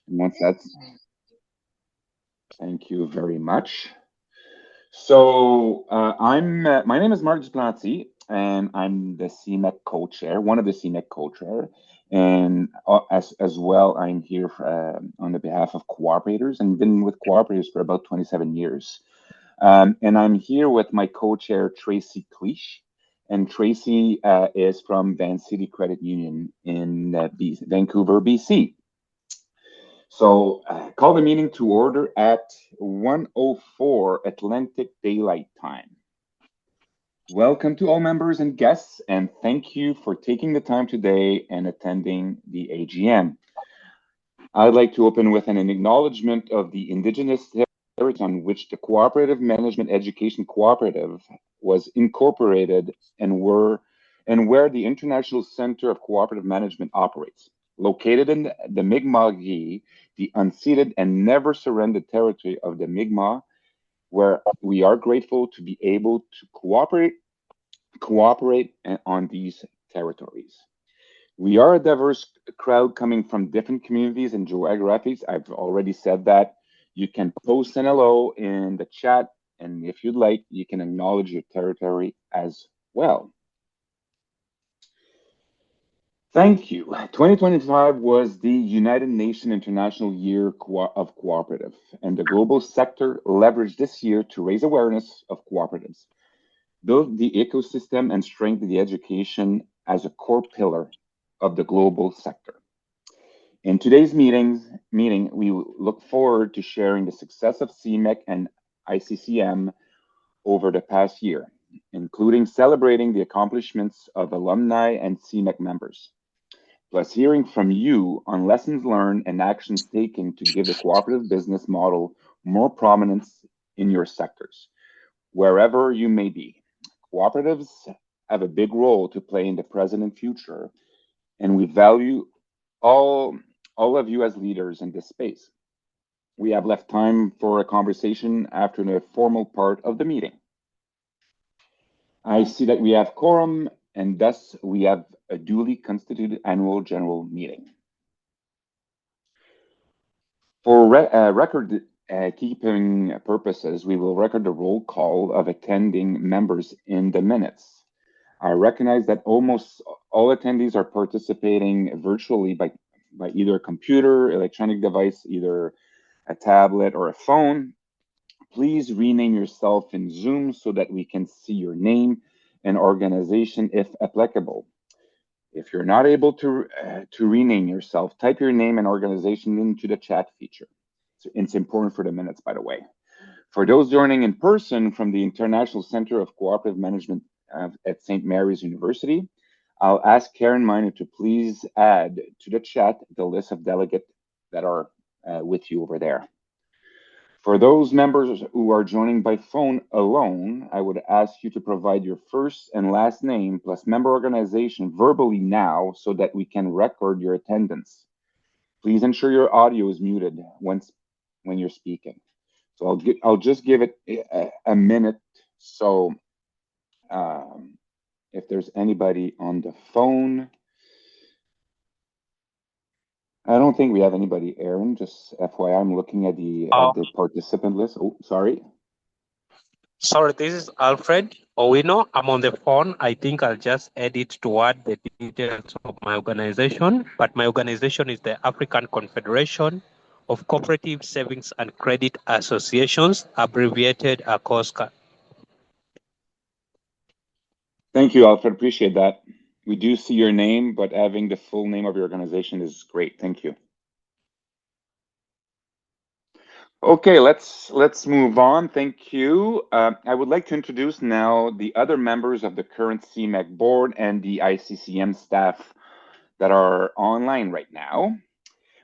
And once that's, thank you very much. So my name is Marc Duplantie, and I'm the CMEC co-chair, one of the CMEC co-chair, and as well, I'm here on the behalf of cooperators, and been with cooperators for about 27 years. And I'm here with my co-chair Tracey Kliesch, and Tracey is from Van City Credit Union in Vancouver, BC. So call the meeting to order at 1:04 Atlantic Daylight Time. Welcome to all members and guests, and thank you for taking the time today and attending the AGM. I'd like to open with an acknowledgement of the Indigenous territory on which the Cooperative Management Education Cooperative was incorporated and where the International Center of Cooperative Management operates. Located in the Mi'kmaq, the unceded and never surrendered territory of the Mi'kmaq, where we are grateful to be able to cooperate on these territories. We are a diverse crowd coming from different communities and geographies. I've already said that. You can post an hello in the chat, and if you'd like, you can acknowledge your territory as well. Thank you. 2025 was the United Nations International Year of Cooperative, and the global sector leveraged this year to raise awareness of cooperatives, build the ecosystem, and strengthen the education as a core pillar of the global sector. In today's meeting, we look forward to sharing the success of CMEC and ICCM over the past year, including celebrating the accomplishments of alumni and CMEC members, plus hearing from you on lessons learned and actions taken to give the cooperative business model more prominence in your sectors, wherever you may be. Cooperatives have a big role to play in the present and future, and we value all of you as leaders in this space. We have left time for a conversation after the formal part of the meeting. I see that we have quorum, and thus we have a duly constituted annual general meeting. For record keeping purposes, we will record the roll call of attending members in the minutes. I recognize that almost all attendees are participating virtually by either a computer, electronic device, either a tablet or a phone. Please rename yourself in Zoom so that we can see your name and organization if applicable. If you're not able to rename yourself, type your name and organization into the chat feature. So it's important for the minutes, by the way. For those joining in person from the International Center of Cooperative Management at St. Mary's University, I'll ask Karen Miner to please add to the chat the list of delegates that are with you over there. For those members who are joining by phone alone, I would ask you to provide your first and last name plus member organization verbally now so that we can record your attendance. Please ensure your audio is muted when you're speaking. So I'll just give it a minute. So if there's anybody on the phone, I don't think we have anybody, Aaron. Just FYI, I'm looking at the participant list. Oh, sorry. Sorry, this is Alfred Owino. I'm on the phone. I think I'll just edit to add the details of my organization, but my organization is the African Confederation of Cooperative Savings and Credit Associations, abbreviated ACOSCA. Thank you, Alfred. Appreciate that. We do see your name, but having the full name of your organization is great. Thank you. Okay, let's move on. Thank you. I would like to introduce now the other members of the current CMEC board and the ICCM staff that are online right now.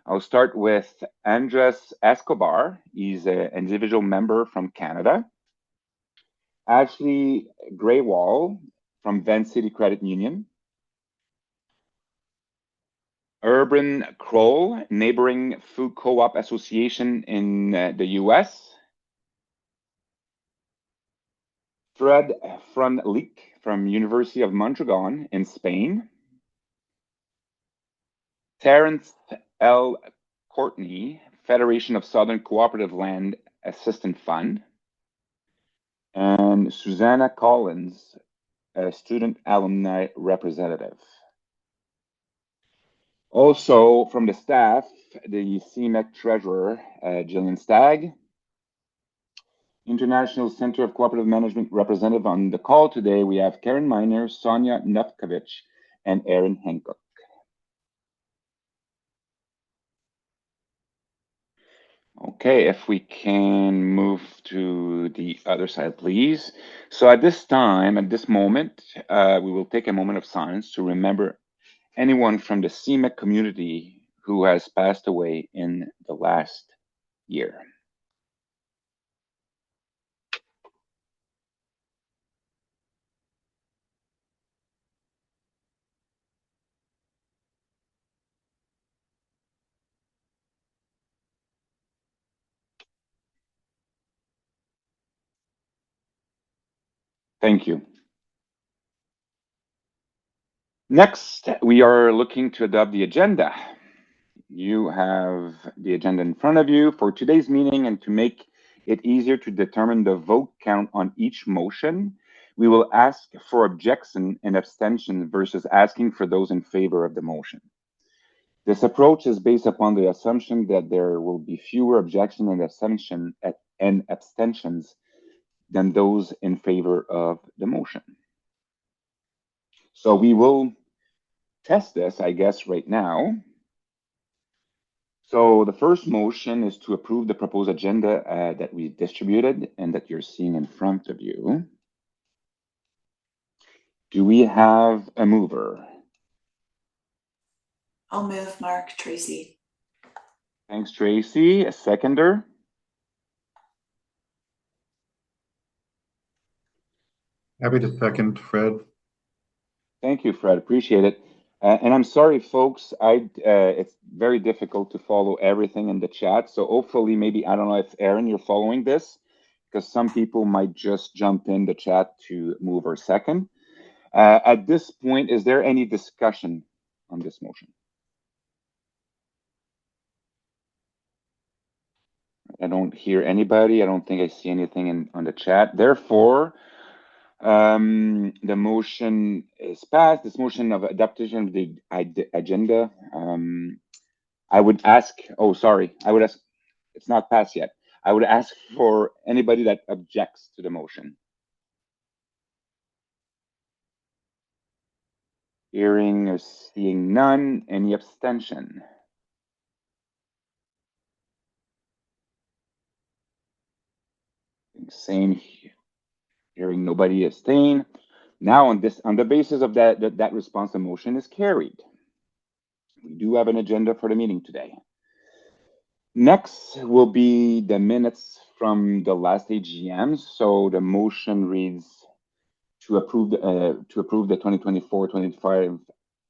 I'll start with Andres Escobar. He's an individual member from Canada. Ashley Graywall from Van City Credit Union. Urban Kroll, neighboring food co-op association in the US. Fred Frunlich from University of Mondragon in Spain. Terence L. Courtney, Federation of Southern Cooperative Land Assistance Fund, and Susanna Collins, a student alumni representative. Also from the staff, the CMEC treasurer, Jillian Stagg, International Center of Cooperative Management representative on the call today, we have Karen Miner, Sonia Nufkovich, and Aaron Hancock. Okay, if we can move to the other side, please. So at this time, at this moment, we will take a moment of silence to remember anyone from the CMEC community who has passed away in the last year. Thank you. Next, we are looking to adopt the agenda. You have the agenda in front of you for today's meeting, and to make it easier to determine the vote count on each motion, we will ask for objection and abstention versus asking for those in favor of the motion. This approach is based upon the assumption that there will be fewer objections and abstentions than those in favor of the motion. So we will test this, I guess, right now. So the first motion is to approve the proposed agenda that we distributed and that you're seeing in front of you. Do we have a mover? I'll move, Marc. Tracey. Thanks, Tracey. A seconder? Happy to second, Fred. Thank you, Fred. Appreciate it. And I'm sorry, folks. It's very difficult to follow everything in the chat. So hopefully, maybe, I don't know if Aaron, you're following this, because some people might just jump in the chat to move or second. At this point, is there any discussion on this motion? I don't hear anybody. I don't think I see anything on the chat. Therefore, the motion is passed. This motion of adaptation of the agenda. I would ask, oh, sorry. I would ask, it's not passed yet. I would ask for anybody that objects to the motion. Hearing or seeing none. Any abstention? Same here. Hearing nobody abstain. Now on the basis of that response, the motion is carried. We do have an agenda for the meeting today. Next will be the minutes from the last AGM. So the motion reads to approve the 2024-2025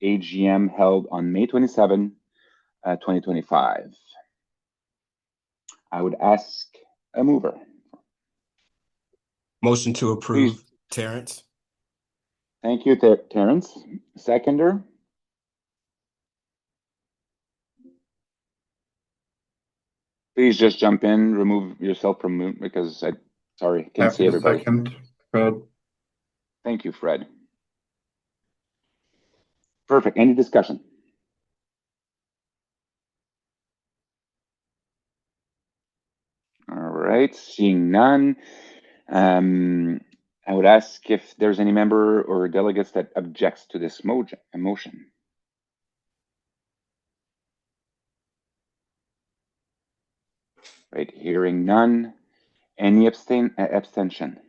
AGM held on May 27, 2025. I would ask a mover. Motion to approve. Please. Terrence. Thank you, Terrence. Seconder. Please just jump in, remove yourself from mute because sorry, can't see everybody. Second, Fred. Thank you, Fred. Perfect. Any discussion? All right, seeing none. I would ask if there's any member or delegates that objects to this motion. Right, hearing none. Any abstention?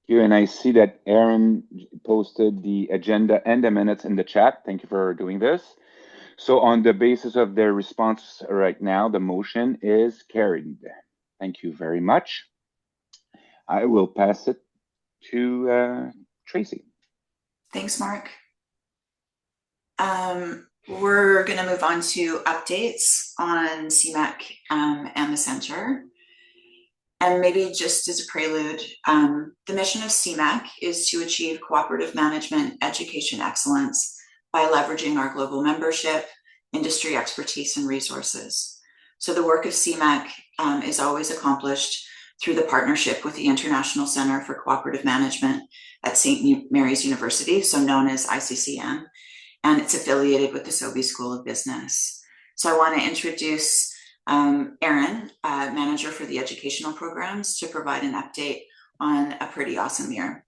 And I see that Aaron posted the agenda and the minutes in the chat. Thank you for doing this. So on the basis of their response right now, the motion is carried. Thank you very much. I will pass it to Tracey. Thanks, Marc. We're going to move on to updates on CMEC and the center. And maybe just as a prelude, the mission of CMAC is to achieve cooperative management education excellence by leveraging our global membership, industry expertise, and resources. So the work of CMAC is always accomplished through the partnership with the International Center for Cooperative Management at St. Mary's University, so known as ICCM, and it's affiliated with the Sobey School of Business. So I want to introduce Erin, manager for the educational programs, to provide an update on a pretty awesome year.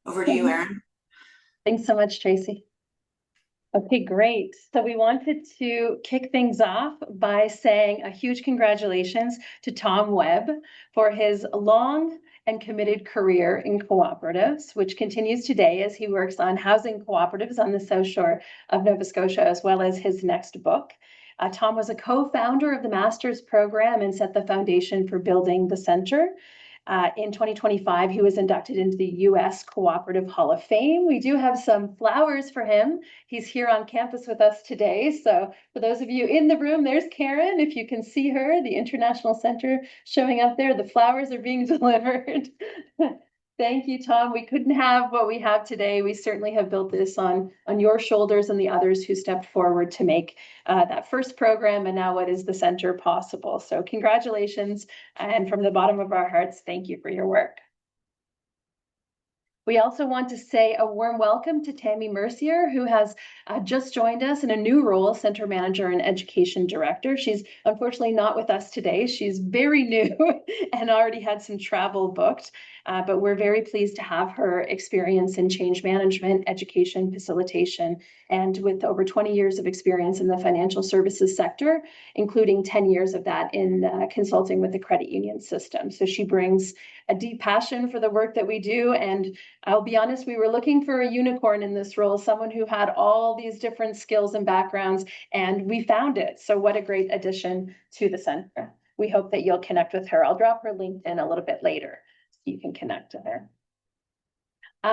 Over to you, Erin. Thanks so much, Tracey. Okay, great. So we wanted to kick things off by saying a huge congratulations to Tom Webb for his long and committed career in cooperatives, which continues today as he works on housing cooperatives on the South Shore of Nova Scotia, as well as his next book. Tom was a co-founder of the master's program and set the foundation for building the center. In 2025, he was inducted into the U.S. Cooperative Hall of Fame. We do have some flowers for him. He's here on campus with us today. So for those of you in the room, there's Karen. If you can see her, the International Center showing up there, the flowers are being delivered. Thank you, Tom. We couldn't have what we have today. We certainly have built this on your shoulders and the others who stepped forward to make that first program and now what is the center possible. So congratulations, and from the bottom of our hearts, thank you for your work. We also want to say a warm welcome to Tammy Mercier, who has just joined us in a new role, Center Manager and Education Director. She's unfortunately not with us today. She's very new and already had some travel booked, but we're very pleased to have her experience in change management, education, facilitation, and with over 20 years of experience in the financial services sector, including 10 years of that in consulting with the credit union system. So she brings a deep passion for the work that we do. And I'll be honest, we were looking for a unicorn in this role, someone who had all these different skills and backgrounds, and we found it. So what a great addition to the center. We hope that you'll connect with her. I'll drop her LinkedIn a little bit later so you can connect to her.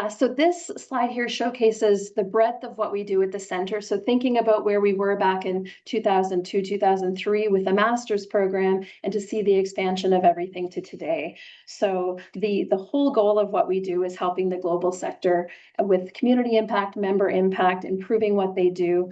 So this slide here showcases the breadth of what we do at the center. So thinking about where we were back in 2002, 2003 with the master's program, and to see the expansion of everything to today. So the whole goal of what we do is helping the global sector with community impact, member impact, improving what they do,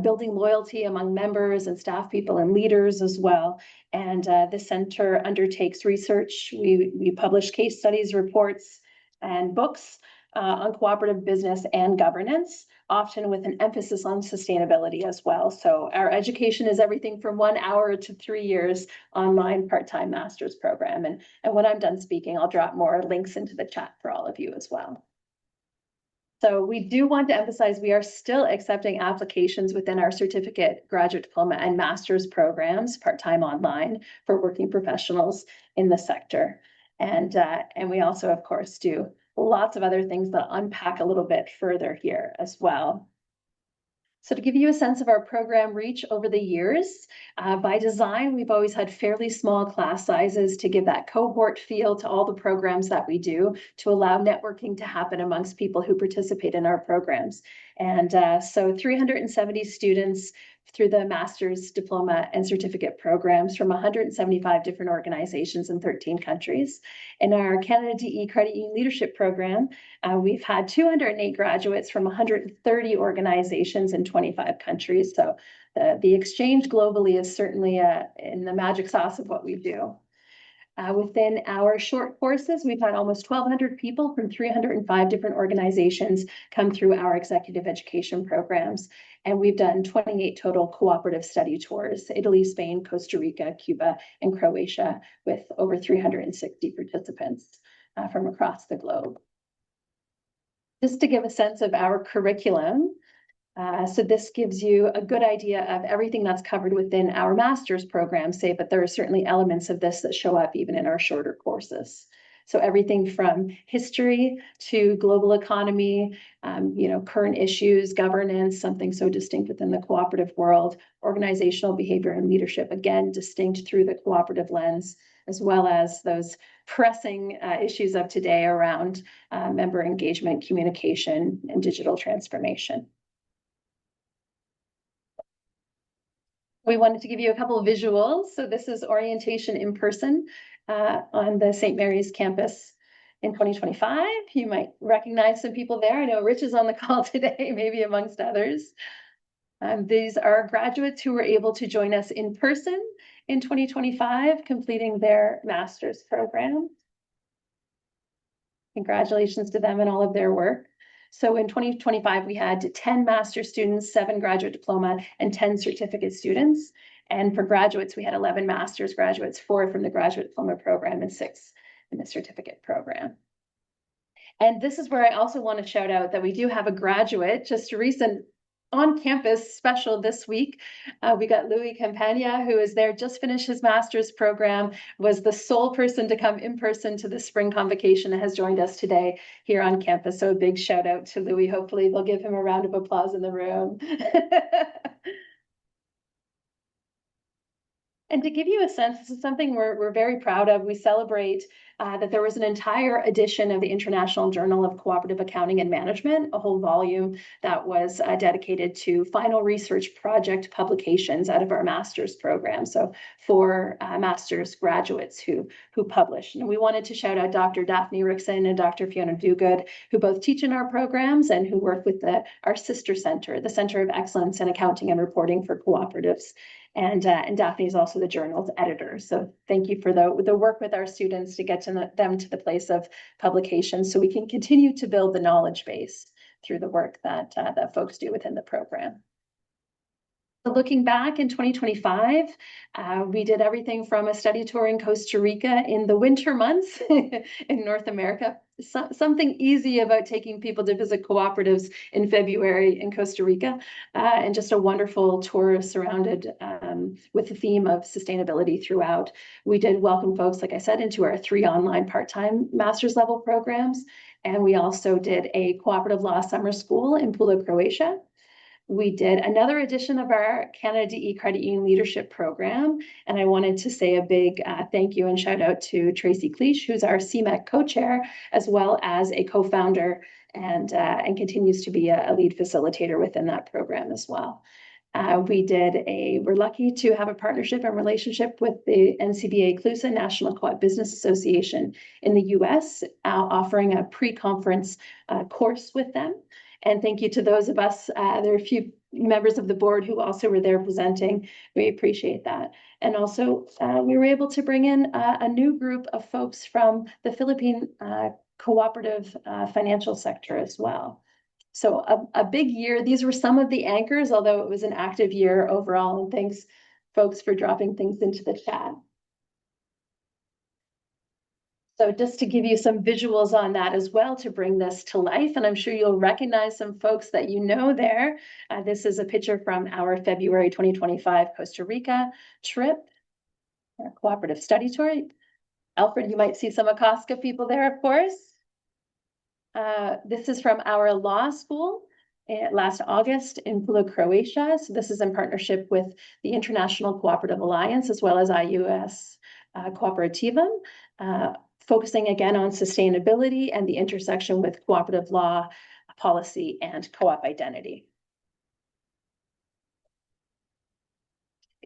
building loyalty among members and staff people and leaders as well. And the center undertakes research. We publish case studies, reports, and books on cooperative business and governance, often with an emphasis on sustainability as well. So our education is everything from 1 hour to 3 years online part-time master's program. And when I'm done speaking, I'll drop more links into the chat for all of you as well. So we do want to emphasize we are still accepting applications within our certificate, graduate diploma, and master's programs part-time online for working professionals in the sector. And we also, of course, do lots of other things that unpack a little bit further here as well. So to give you a sense of our program reach over the years, by design, we've always had fairly small class sizes to give that cohort feel to all the programs that we do, to allow networking to happen amongst people who participate in our programs. And so 370 students through the master's, diploma, and certificate programs from 175 different organizations in 13 countries. In our Canada DE Credit Union Leadership Program, we've had 208 graduates from 130 organizations in 25 countries. So the exchange globally is certainly in the magic sauce of what we do. Within our short courses, we've had almost 1,200 people from 305 different organizations come through our executive education programs. And we've done 28 total cooperative study tours, Italy, Spain, Costa Rica, Cuba, and Croatia, with over 360 participants from across the globe. Just to give a sense of our curriculum, so this gives you a good idea of everything that's covered within our master's program, say, but there are certainly elements of this that show up even in our shorter courses. So everything from history to global economy, current issues, governance, something so distinct within the cooperative world, organizational behavior and leadership, again, distinct through the cooperative lens, as well as those pressing issues of today around member engagement, communication, and digital transformation. We wanted to give you a couple of visuals. So this is orientation in person on the St. Mary's campus in 2025. You might recognize some people there. I know Rich is on the call today, maybe amongst others. These are graduates who were able to join us in person in 2025, completing their master's program. Congratulations to them and all of their work. So in 2025, we had 10 master's students, 7 graduate diploma, and 10 certificate students. And for graduates, we had 11 master's graduates, 4 from the graduate diploma program and 6 in the certificate program. And this is where I also want to shout out that we do have a graduate, just a recent on-campus special this week. We got Louis Campagna, who is there, just finished his master's program, was the sole person to come in person to the spring convocation, and has joined us today here on campus. So a big shout out to Louis. Hopefully they'll give him a round of applause in the room. And to give you a sense, this is something we're very proud of. We celebrate that there was an entire edition of the International Journal of Cooperative Accounting and Management, a whole volume that was dedicated to final research project publications out of our master's program. So for master's graduates who published. And we wanted to shout out Dr. Daphne Rickson and Dr. Fiona Duguid, who both teach in our programs and who work with our sister center, the Center of Excellence in Accounting and Reporting for Cooperatives. And Daphne is also the journal's editor. So thank you for the work with our students to get them to the place of publication, so we can continue to build the knowledge base through the work that folks do within the program. So looking back in 2025, we did everything from a study tour in Costa Rica in the winter months in North America. Something easy about taking people to visit cooperatives in February in Costa Rica, and just a wonderful tour surrounded with the theme of sustainability throughout. We did welcome folks, like I said, into our 3 online part-time master's level programs. And we also did a cooperative law summer school in Pula, Croatia. We did another edition of our Canada DE Credit Union Leadership Program. And I wanted to say a big thank you and shout out to Tracey Kliesch, who's our CMEC co-chair, as well as a co-founder and continues to be a lead facilitator within that program as well. We're lucky to have a partnership and relationship with the NCBA CLUSA, National Co-op Business Association in the US, offering a pre-conference course with them. And thank you to those of us, there are a few members of the board who also were there presenting. We appreciate that. And also we were able to bring in a new group of folks from the Philippine cooperative financial sector as well. So a big year. These were some of the anchors, although it was an active year overall. And thanks folks for dropping things into the chat. So just to give you some visuals on that as well to bring this to life, and I'm sure you'll recognize some folks that you know there. This is a picture from our February 2025 Costa Rica trip, our cooperative study tour. Alfred, you might see some Acosta people there, of course. This is from our law school last August in Pula, Croatia. So this is in partnership with the International Cooperative Alliance, as well as IUS Cooperativam. Focusing again on sustainability and the intersection with cooperative law, policy, and co-op identity.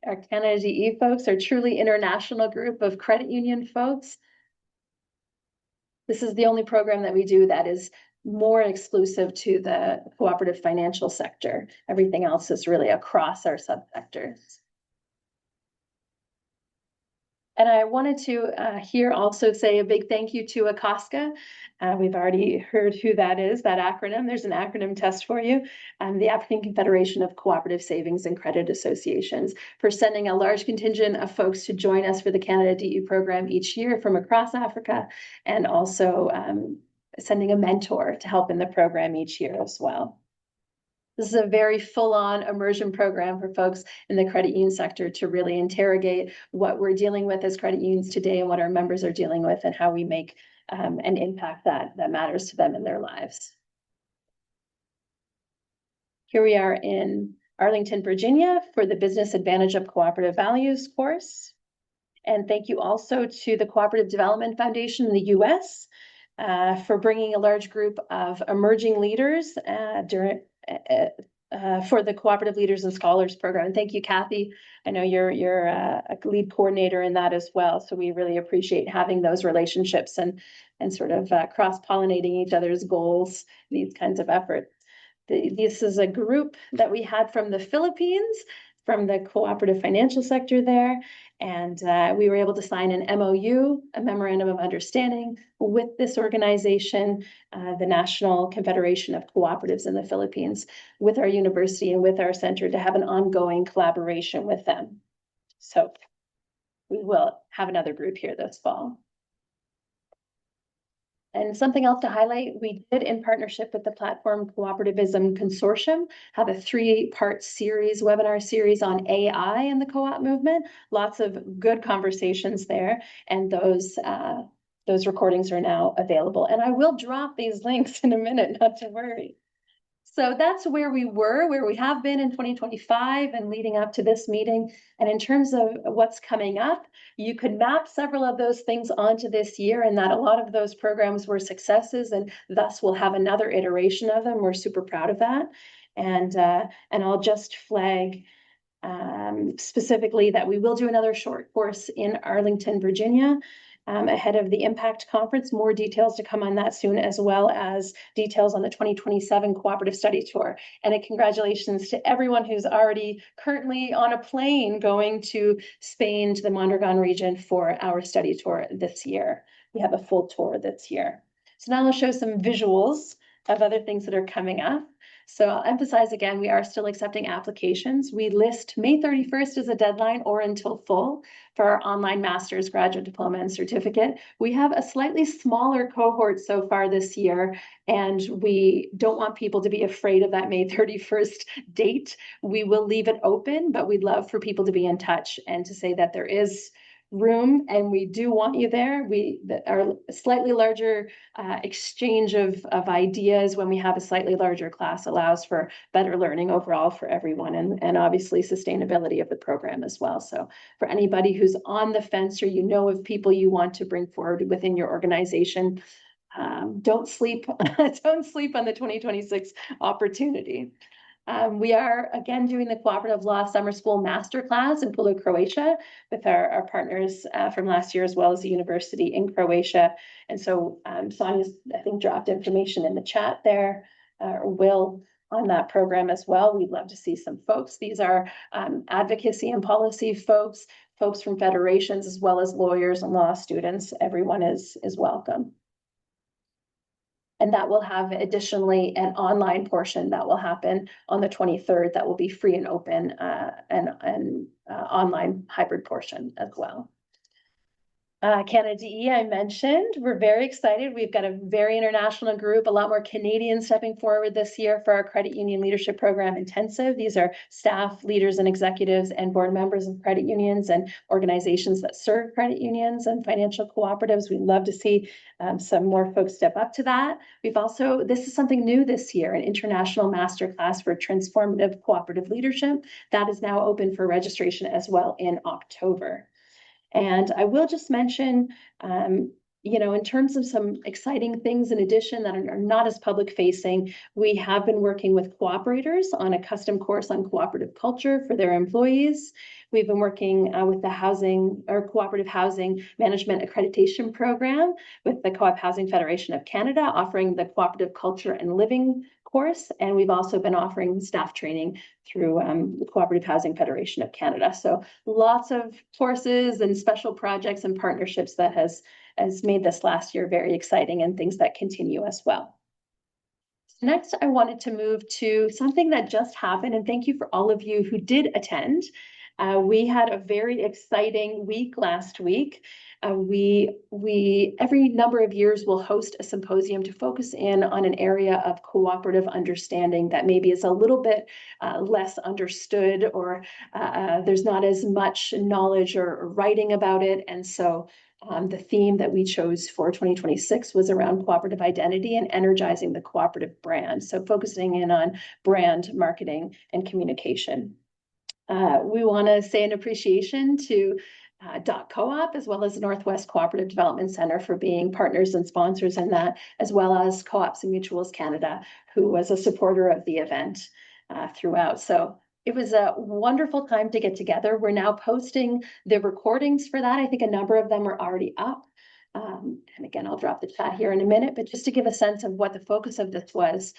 Our Canada DE folks are a truly international group of credit union folks. This is the only program that we do that is more exclusive to the cooperative financial sector. Everything else is really across our subsectors. And I wanted to here also say a big thank you to ACOSCA. We've already heard who that is, that acronym. There's an acronym test for you. The African Confederation of Cooperative Savings and Credit Associations, for sending a large contingent of folks to join us for the Canada DE program each year from across Africa, and also sending a mentor to help in the program each year as well. This is a very full-on immersion program for folks in the credit union sector to really interrogate what we're dealing with as credit unions today and what our members are dealing with and how we make an impact that matters to them in their lives. Here we are in Arlington, Virginia for the Business Advantage of Cooperative Values course. And thank you also to the Cooperative Development Foundation in the US for bringing a large group of emerging leaders for the Cooperative Leaders and Scholars Program. And thank you, Kathy. I know you're a lead coordinator in that as well. So we really appreciate having those relationships and sort of cross-pollinating each other's goals, these kinds of efforts. This is a group that we had from the Philippines, from the cooperative financial sector there. And we were able to sign an MOU, a memorandum of understanding, with this organization, the National Confederation of Cooperatives in the Philippines, with our university and with our center to have an ongoing collaboration with them. So we will have another group here this fall. And something else to highlight, we did, in partnership with the Platform Cooperativism Consortium, have a 3-part series, webinar series on AI in the co-op movement. Lots of good conversations there, and those recordings are now available. And I will drop these links in a minute, not to worry. So that's where we were, where we have been in 2025 and leading up to this meeting. And in terms of what's coming up, you could map several of those things onto this year, and that a lot of those programs were successes, and thus we'll have another iteration of them. We're super proud of that. And I'll just flag specifically that we will do another short course in Arlington, Virginia, ahead of the Impact Conference. More details to come on that soon, as well as details on the 2027 Cooperative Study Tour. And a congratulations to everyone who's already currently on a plane going to Spain, to the Mondragon region for our study tour this year. We have a full tour this year. So now I'll show some visuals of other things that are coming up. So I'll emphasize again, we are still accepting applications. We list May 31st as a deadline or until full for our online master's, graduate diploma, and certificate. We have a slightly smaller cohort so far this year, and we don't want people to be afraid of that May 31st date. We will leave it open, but we'd love for people to be in touch and to say that there is room and we do want you there. Our slightly larger exchange of ideas when we have a slightly larger class allows for better learning overall for everyone, and obviously sustainability of the program as well. So for anybody who's on the fence, or you know of people you want to bring forward within your organization, don't sleep don't sleep on the 2026 opportunity. We are again doing the Cooperative Law Summer School Masterclass in Pula, Croatia, with our partners from last year, as well as the university in Croatia. And so Sonia's, I think, dropped information in the chat there, or will, on that program as well. We'd love to see some folks. These are advocacy and policy folks from federations, as well as lawyers and law students. Everyone is welcome. And that will have additionally an online portion that will happen on the 23rd that will be free and open, and online hybrid portion as well. Canada DE, I mentioned, we're very excited. We've got a very international group, a lot more Canadians stepping forward this year for our Credit Union Leadership Program Intensive. These are staff, leaders, and executives and board members of credit unions and organizations that serve credit unions and financial cooperatives. We'd love to see some more folks step up to that. We've also, this is something new this year, an international masterclass for transformative cooperative leadership that is now open for registration as well in October. And I will just mention, in terms of some exciting things in addition that are not as public facing, we have been working with cooperators on a custom course on cooperative culture for their employees. We've been working with the Cooperative Housing Management Accreditation Program with the Co-op Housing Federation of Canada, offering the Cooperative Culture and Living course. And we've also been offering staff training through the Cooperative Housing Federation of Canada. So lots of courses and special projects and partnerships that has made this last year very exciting, and things that continue as well. So next, I wanted to move to something that just happened, and thank you for all of you who did attend. We had a very exciting week last week. We every number of years will host a symposium to focus in on an area of cooperative understanding that maybe is a little bit less understood, or there's not as much knowledge or writing about it. And so the theme that we chose for 2026 was around cooperative identity and energizing the cooperative brand. So focusing in on brand, marketing, and communication. We want to say an appreciation to Co-op, as well as the Northwest Cooperative Development Center, for being partners and sponsors in that, as well as Co-ops and Mutuals Canada, who was a supporter of the event. throughout. So it was a wonderful time to get together. We're now posting the recordings for that. I think a number of them are already up. And again, I'll drop the chat here in a minute, but just to give a sense of what the focus of this was,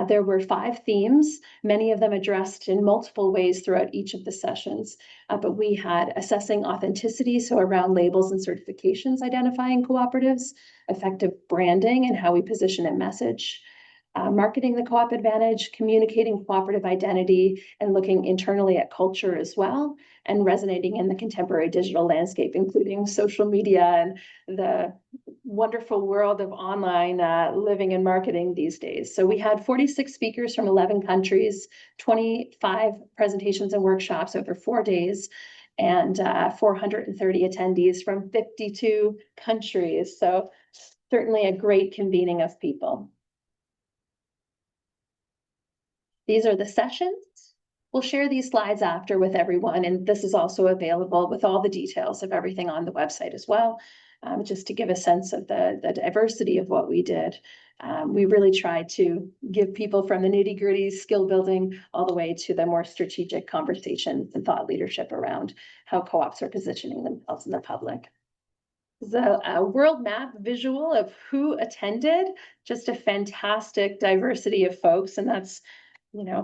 there were 5 themes, many of them addressed in multiple ways throughout each of the sessions. But we had assessing authenticity, so around labels and certifications, identifying cooperatives, effective branding and how we position a message, marketing the co-op advantage, communicating cooperative identity, and looking internally at culture as well, and resonating in the contemporary digital landscape, including social media and the wonderful world of online living and marketing these days. So we had 46 speakers from 11 countries, 25 presentations and workshops over 4 days, and 430 attendees from 52 countries. So certainly a great convening of people. These are the sessions. We'll share these slides after with everyone, and this is also available with all the details of everything on the website as well, just to give a sense of the diversity of what we did. We really tried to give people from the nitty-gritty skill building all the way to the more strategic conversations and thought leadership around how co-ops are positioning themselves in the public. The world map visual of who attended, just a fantastic diversity of folks, and that's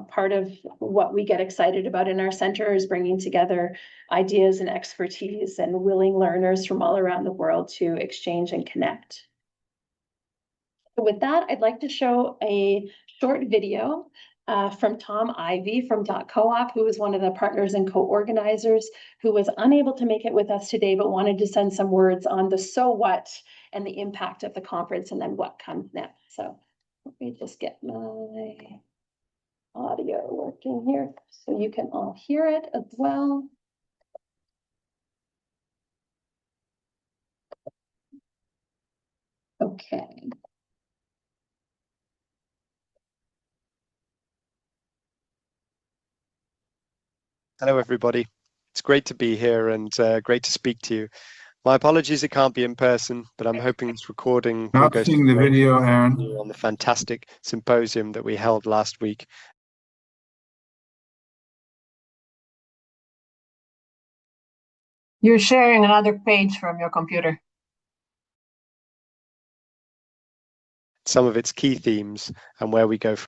part of what we get excited about in our center is bringing together ideas and expertise and willing learners from all around the world to exchange and connect. So with that, I'd like to show a short video from Tom Ivy from .coop, who is one of the partners and co-organizers, who was unable to make it with us today, but wanted to send some words on the so what and the impact of the conference and then what comes next. So let me just get my audio working here so you can all hear it as well. Okay. Hello, everybody. It's great to be here and great to speak to you. My apologies, it can't be in person, but I'm hoping this recording will Not go seeing the video, Aaron. on the fantastic symposium that we held last week. You're sharing another page from your computer. Some of its key themes and where we go from.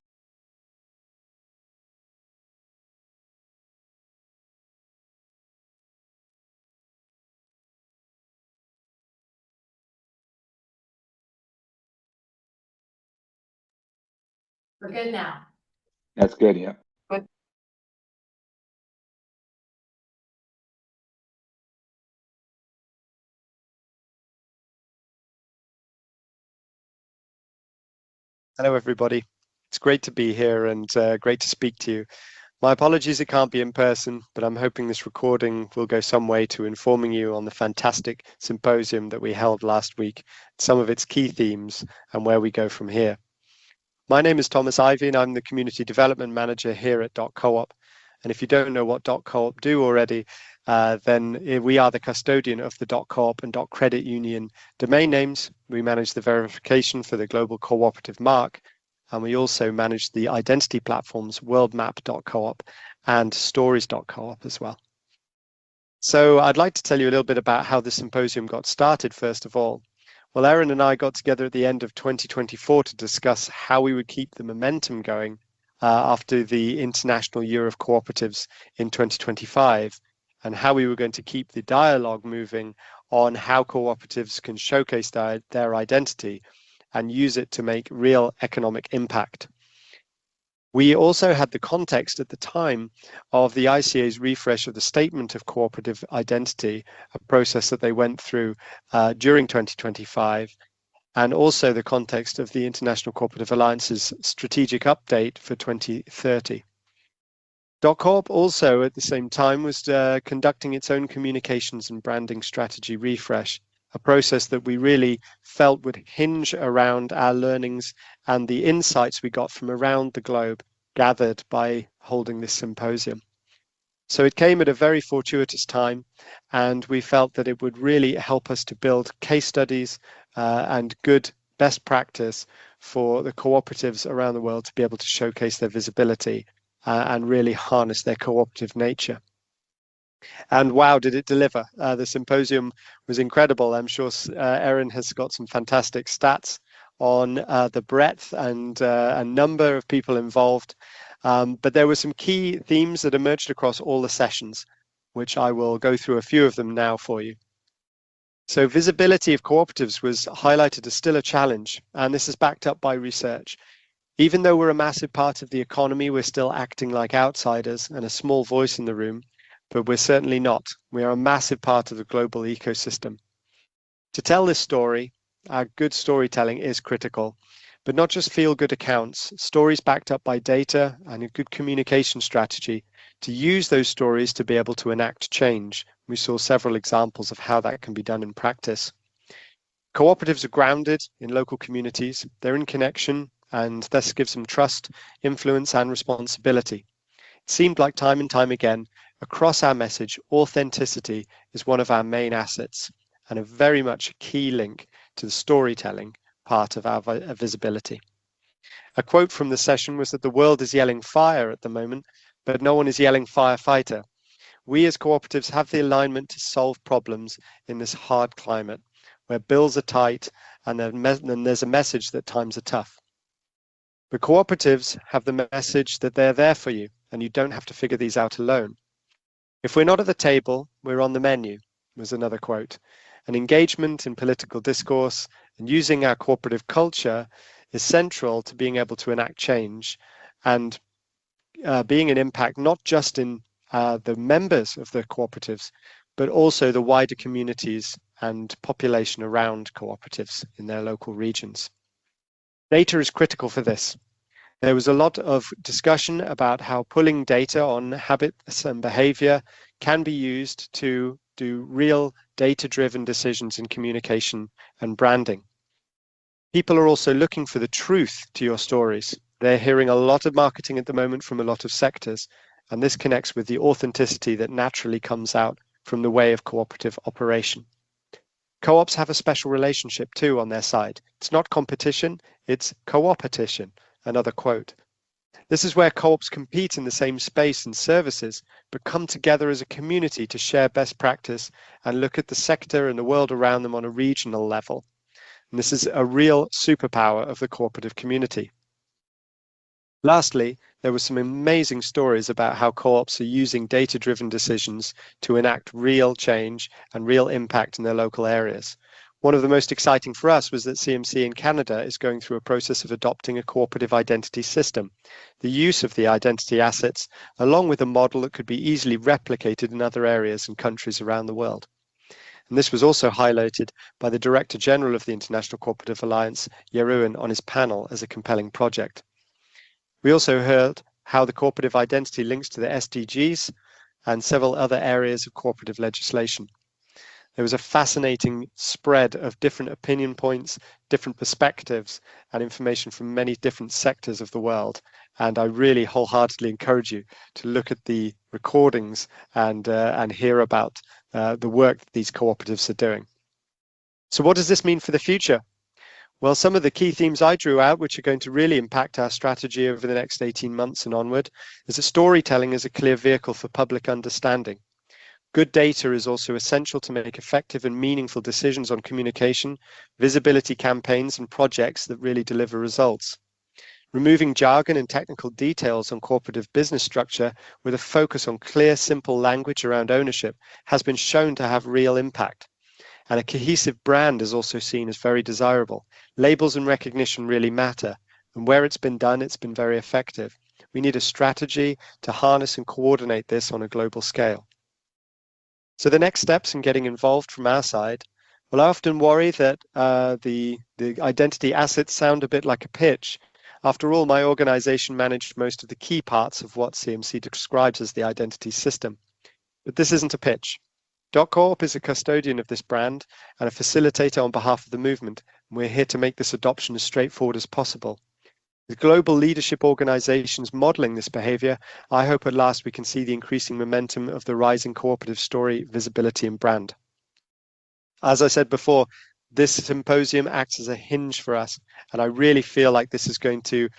We're good now. That's good, yeah. Good. Hello, everybody. It's great to be here and great to speak to you. My apologies, it can't be in person, but I'm hoping this recording will go some way to informing you on the fantastic symposium that we held last week, some of its key themes and where we go from here. My name is Thomas Ivy and I'm the Community Development Manager here at .coop. And if you don't know what .coop do already, then we are the custodian of the .coop and .credit union domain names. We manage the verification for the global cooperative Marc, and we also manage the identity platforms worldmap.coop and stories.coop as well. So I'd like to tell you a little bit about how the symposium got started, first of all. Well, Aaron and I got together at the end of 2024 to discuss how we would keep the momentum going after the International Year of Cooperatives in 2025, and how we were going to keep the dialogue moving on how cooperatives can showcase their identity and use it to make real economic impact. We also had the context at the time of the ICA's refresh of the Statement of Cooperative Identity, a process that they went through during 2025, and also the context of the International Cooperative Alliance's strategic update for 2030. .coop also at the same time was conducting its own communications and branding strategy refresh, a process that we really felt would hinge around our learnings and the insights we got from around the globe gathered by holding this symposium. So it came at a very fortuitous time, and we felt that it would really help us to build case studies and good best practice for the cooperatives around the world to be able to showcase their visibility and really harness their cooperative nature. And wow, did it deliver. The symposium was incredible. I'm sure Erin has got some fantastic stats on the breadth and number of people involved. But there were some key themes that emerged across all the sessions, which I will go through a few of them now for you. So visibility of cooperatives was highlighted as still a challenge, and this is backed up by research. Even though we're a massive part of the economy, we're still acting like outsiders and a small voice in the room, but we're certainly not. We are a massive part of the global ecosystem. To tell this story, our good storytelling is critical, but not just feel-good accounts, stories backed up by data and a good communication strategy to use those stories to be able to enact change. We saw several examples of how that can be done in practice. Cooperatives are grounded in local communities, they're in connection, and this gives them trust, influence, and responsibility. It seemed like time and time again, across our message, authenticity is one of our main assets and a very much a key link to the storytelling part of our visibility. A quote from the session was that the world is yelling fire at the moment, but no one is yelling firefighter. We as cooperatives have the alignment to solve problems in this hard climate where bills are tight and then there's a message that times are tough. But cooperatives have the message that they're there for you and you don't have to figure these out alone. If we're not at the table, we're on the menu, was another quote. And engagement in political discourse and using our cooperative culture is central to being able to enact change and being an impact not just in the members of the cooperatives, but also the wider communities and population around cooperatives in their local regions. Data is critical for this. There was a lot of discussion about how pulling data on habits and behavior can be used to do real data-driven decisions in communication and branding. People are also looking for the truth to your stories. They're hearing a lot of marketing at the moment from a lot of sectors, and this connects with the authenticity that naturally comes out from the way of cooperative operation. Co-ops have a special relationship too on their side. It's not competition, it's co-opetition, another quote. This is where co-ops compete in the same space and services, but come together as a community to share best practice and look at the sector and the world around them on a regional level. And this is a real superpower of the cooperative community. Lastly, there were some amazing stories about how co-ops are using data-driven decisions to enact real change and real impact in their local areas. One of the most exciting for us was that CMC in Canada is going through a process of adopting a cooperative identity system. The use of the identity assets, along with a model that could be easily replicated in other areas and countries around the world. And this was also highlighted by the Director General of the International Cooperative Alliance, Jeroen, on his panel as a compelling project. We also heard how the cooperative identity links to the SDGs and several other areas of cooperative legislation. There was a fascinating spread of different opinion points, different perspectives, and information from many different sectors of the world. And I really wholeheartedly encourage you to look at the recordings and hear about the work that these cooperatives are doing. So what does this mean for the future? Well, some of the key themes I drew out, which are going to really impact our strategy over the next 18 months and onward, is that storytelling is a clear vehicle for public understanding. Good data is also essential to make effective and meaningful decisions on communication, visibility campaigns, and projects that really deliver results. Removing jargon and technical details on cooperative business structure with a focus on clear, simple language around ownership has been shown to have real impact. And a cohesive brand is also seen as very desirable. Labels and recognition really matter, and where it's been done, it's been very effective. We need a strategy to harness and coordinate this on a global scale. So the next steps in getting involved from our side, well, I often worry that the identity assets sound a bit like a pitch. After all, my organization managed most of the key parts of what CMC describes as the identity system. But this isn't a pitch. .coop is a custodian of this brand and a facilitator on behalf of the movement, and we're here to make this adoption as straightforward as possible. With global leadership organizations modeling this behavior, I hope at last we can see the increasing momentum of the rising cooperative story, visibility, and brand. As I said before, this symposium acts as a hinge for us. And I really feel like this is going to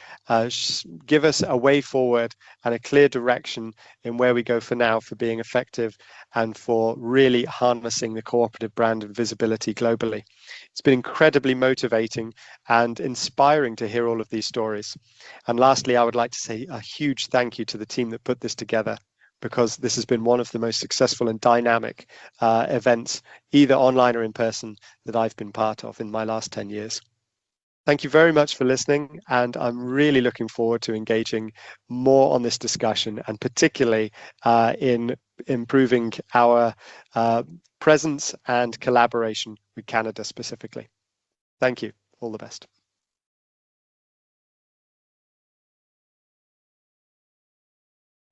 give us a way forward and a clear direction in where we go for now for being effective and for really harnessing the cooperative brand and visibility globally. It's been incredibly motivating and inspiring to hear all of these stories. And lastly, I would like to say a huge thank you to the team that put this together, because this has been one of the most successful and dynamic events, either online or in person, that I've been part of in my last 10 years. Thank you very much for listening, and I'm really looking forward to engaging more on this discussion, and particularly in improving our presence and collaboration with Canada specifically. Thank you. All the best.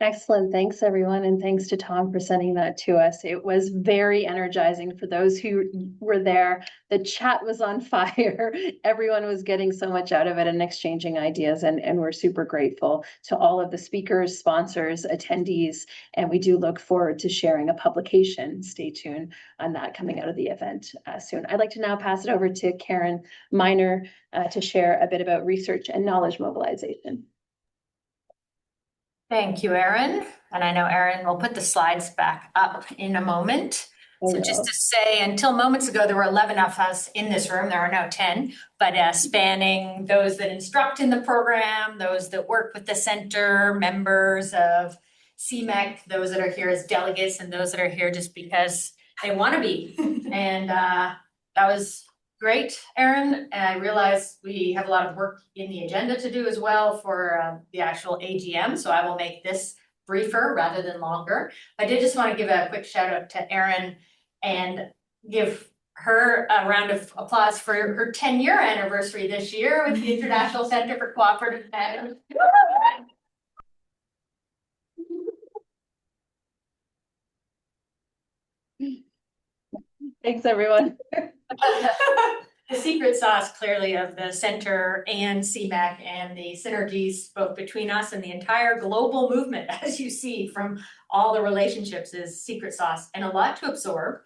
Excellent. Thanks, everyone. And thanks to Tom for sending that to us. It was very energizing for those who were there. The chat was on fire. Everyone was getting so much out of it and exchanging ideas. And we're super grateful to all of the speakers, sponsors, attendees. And we do look forward to sharing a publication. Stay tuned on that coming out of the event soon. I'd like to now pass it over to Karen Miner to share a bit about research and knowledge mobilization. Thank you, Erin. And I know Erin will put the slides back up in a moment. So just to say, until moments ago, there were 11 of us in this room. There are now 10, but spanning those that instruct in the program, those that work with the center, members of CMEC, those that are here as delegates, and those that are here just because they want to be. And that was great, Erin. And I realize we have a lot of work in the agenda to do as well for the actual AGM. So I will make this briefer rather than longer. I did just want to give a quick shout out to Erin and give her a round of applause for her 10-year anniversary this year with the International Center for Cooperative Management. Thanks, everyone. The secret sauce clearly of the center and CMAC and the synergies both between us and the entire global movement, as you see from all the relationships, is secret sauce and a lot to absorb.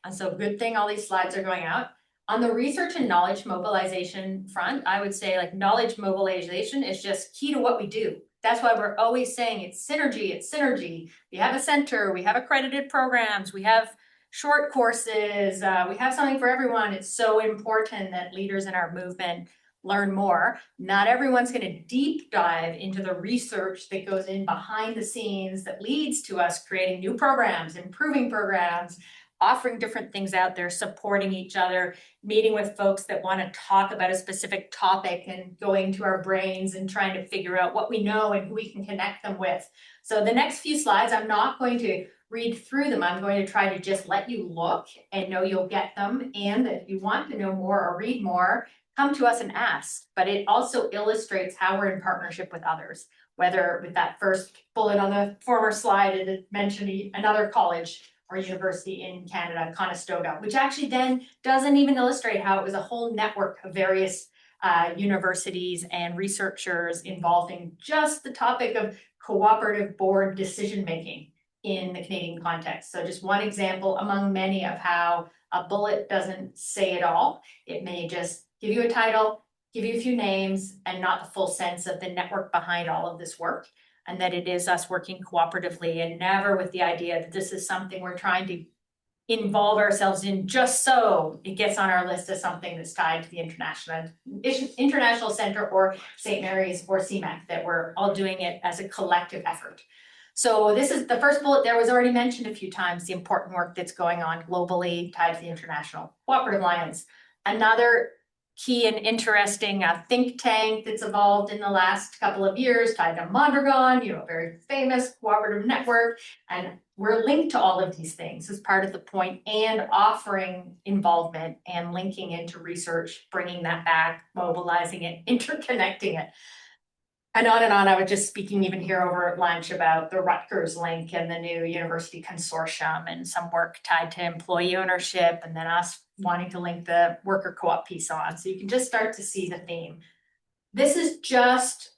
And so good thing all these slides are going out. On the research and knowledge mobilization front, I would say like knowledge mobilization is just key to what we do. That's why we're always saying it's synergy, it's synergy. We have a center, we have accredited programs, we have short courses, we have something for everyone. It's so important that leaders in our movement learn more. Not everyone's going to deep dive into the research that goes in behind the scenes that leads to us creating new programs, improving programs, offering different things out there, supporting each other, meeting with folks that want to talk about a specific topic and going to our brains and trying to figure out what we know and who we can connect them with. So the next few slides, I'm not going to read through them. I'm going to try to just let you look and know you'll get them. And if you want to know more or read more, come to us and ask. But it also illustrates how we're in partnership with others, whether with that first bullet on the former slide, it mentioned another college or university in Canada, Conestoga, which actually then doesn't even illustrate how it was a whole network of various universities and researchers involved in just the topic of cooperative board decision-making in the Canadian context. So just one example among many of how a bullet doesn't say it all. It may just give you a title, give you a few names, and not the full sense of the network behind all of this work, and that it is us working cooperatively and never with the idea that this is something we're trying to involve ourselves in just so it gets on our list as something that's tied to the International Center or St. Mary's or CMAC, that we're all doing it as a collective effort. So this is the first bullet there was already mentioned a few times, the important work that's going on globally tied to the International Cooperative Alliance. Another key and interesting think tank that's evolved in the last couple of years tied to Mondragon, a very famous cooperative network. And we're linked to all of these things as part of the point and offering involvement and linking into research, bringing that back, mobilizing it, interconnecting it. And on I was just speaking even here over at lunch about the Rutgers link and the new university consortium and some work tied to employee ownership, and then us wanting to link the worker co-op piece on. So you can just start to see the theme. This is just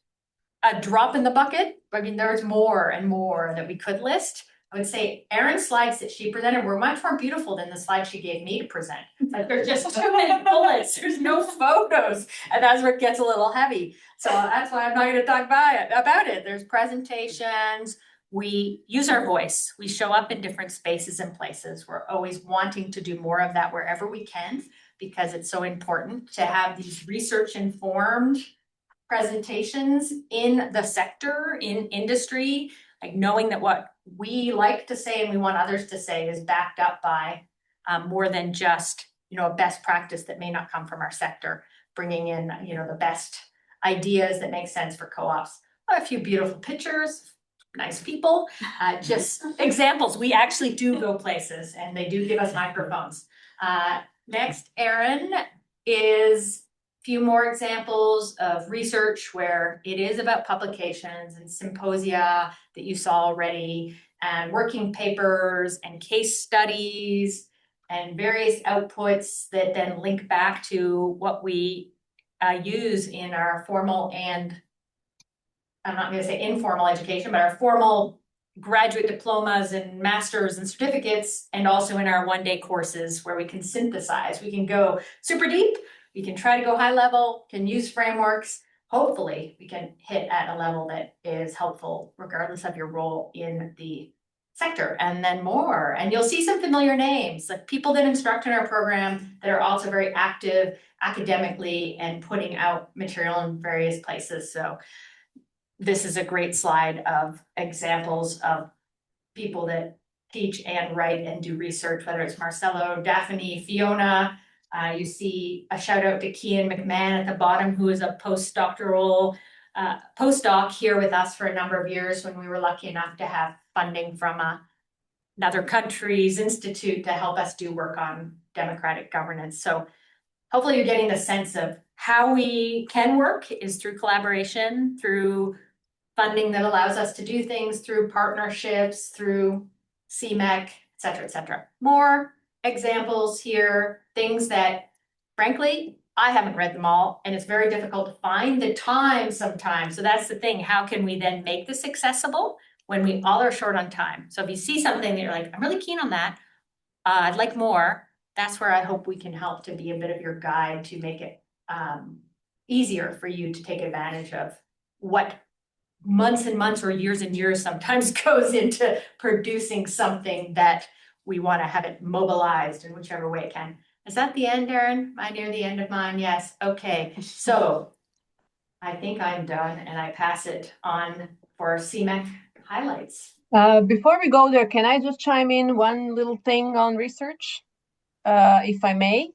a drop in the bucket. I mean, there's more and more that we could list, I would say Erin's slides that she presented were much more beautiful than the slides she gave me to present. Like there's just too many bullets, there's no photos, and that's where it gets a little heavy. So that's why I'm not gonna talk about it. There's presentations, we use our voice, we show up in different spaces and places. We're always wanting to do more of that wherever we can, because it's so important to have these research-informed presentations in the sector, in industry, like knowing that what we like to say and we want others to say is backed up by more than just, a best practice that may not come from our sector, bringing in, the best ideas that make sense for co-ops. A few beautiful pictures, nice people, just examples. We actually do go places and they do give us microphones. Next, Erin, is a few more examples of research where it is about publications and symposia that you saw already, and working papers and case studies and various outputs that then link back to what we use in our formal and, I'm not going to say informal education, but our formal graduate diplomas and masters and certificates, and also in our one-day courses where we can synthesize. We can go super deep, we can try to go high level, can use frameworks. Hopefully we can hit at a level that is helpful regardless of your role in the sector, and then more. And you'll see some familiar names, like people that instruct in our program that are also very active academically and putting out material in various places. So this is a great slide of examples of people that teach and write and do research, whether it's Marcelo, Daphne, Fiona. You see a shout out to Kian McMahon at the bottom, who is a postdoc here with us for a number of years when we were lucky enough to have funding from another country's institute to help us do work on democratic governance. So hopefully you're getting the sense of how we can work is through collaboration, through funding that allows us to do things, through partnerships, through CMEC, et cetera, et cetera. More examples here, things that, frankly, I haven't read them all, and it's very difficult to find the time sometimes. So that's the thing. How can we then make this accessible when we all are short on time? So if you see something that you're like, I'm really keen on that, I'd like more, that's where I hope we can help to be a bit of your guide to make it easier for you to take advantage of what months and months or years and years sometimes goes into producing something that we want to have it mobilized in whichever way it can. Is that the end, Erin? Am I near the end of mine? Yes. Okay. So I think I'm done and I pass it on for CMEC highlights. Before we go there, can I just chime in one little thing on research, if I may?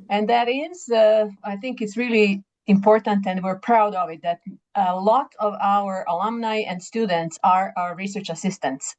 And that is, I think it's really important and we're proud of it, that a lot of our alumni and students are our research assistants.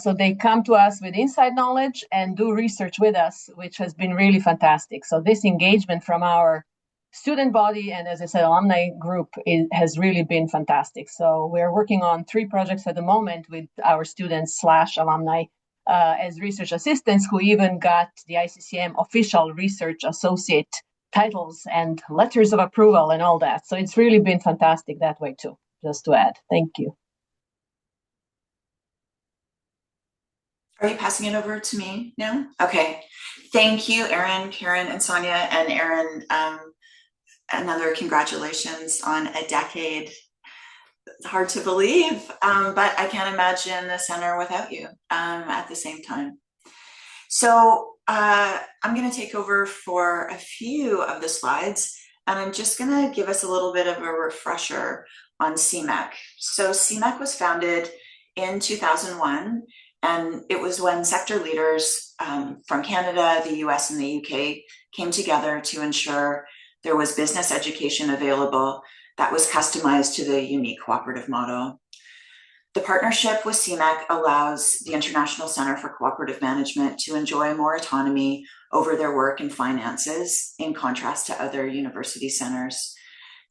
So they come to us with inside knowledge and do research with us, which has been really fantastic. So this engagement from our student body and, as I said, alumni group has really been fantastic. So we're working on 3 projects at the moment with our students / alumni as research assistants, who even got the ICCM official research associate titles and letters of approval and all that. So it's really been fantastic that way too, just to add. Thank you. Are you passing it over to me now? Okay. Thank you, Erin, Karen, and Sonia. And Erin, another congratulations on a decade. It's hard to believe, but I can't imagine the center without you at the same time. So I'm going to take over for a few of the slides, and I'm just going to give us a little bit of a refresher on CMEC. So CMEC was founded in 2001. And it was when sector leaders from Canada, the US, and the UK came together to ensure there was business education available that was customized to the unique cooperative model. The partnership with CMEC allows the International Center for Co-operative Management to enjoy more autonomy over their work and finances, in contrast to other university centers.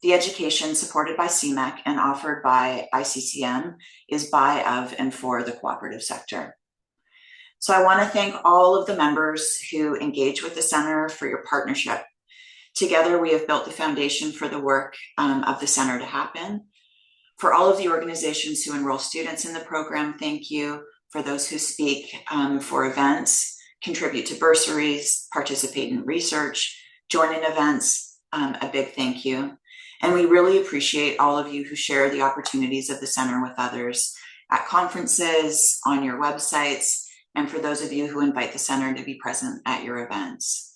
The education supported by CMEC and offered by ICCM is by, of, and for the cooperative sector. So I want to thank all of the members who engage with the center for your partnership. Together, we have built the foundation for the work of the center to happen. For all of the organizations who enroll students in the program, thank you. for those who speak for events, contribute to bursaries, participate in research, join in events, a big thank you. And we really appreciate all of you who share the opportunities of the center with others at conferences, on your websites, and for those of you who invite the center to be present at your events.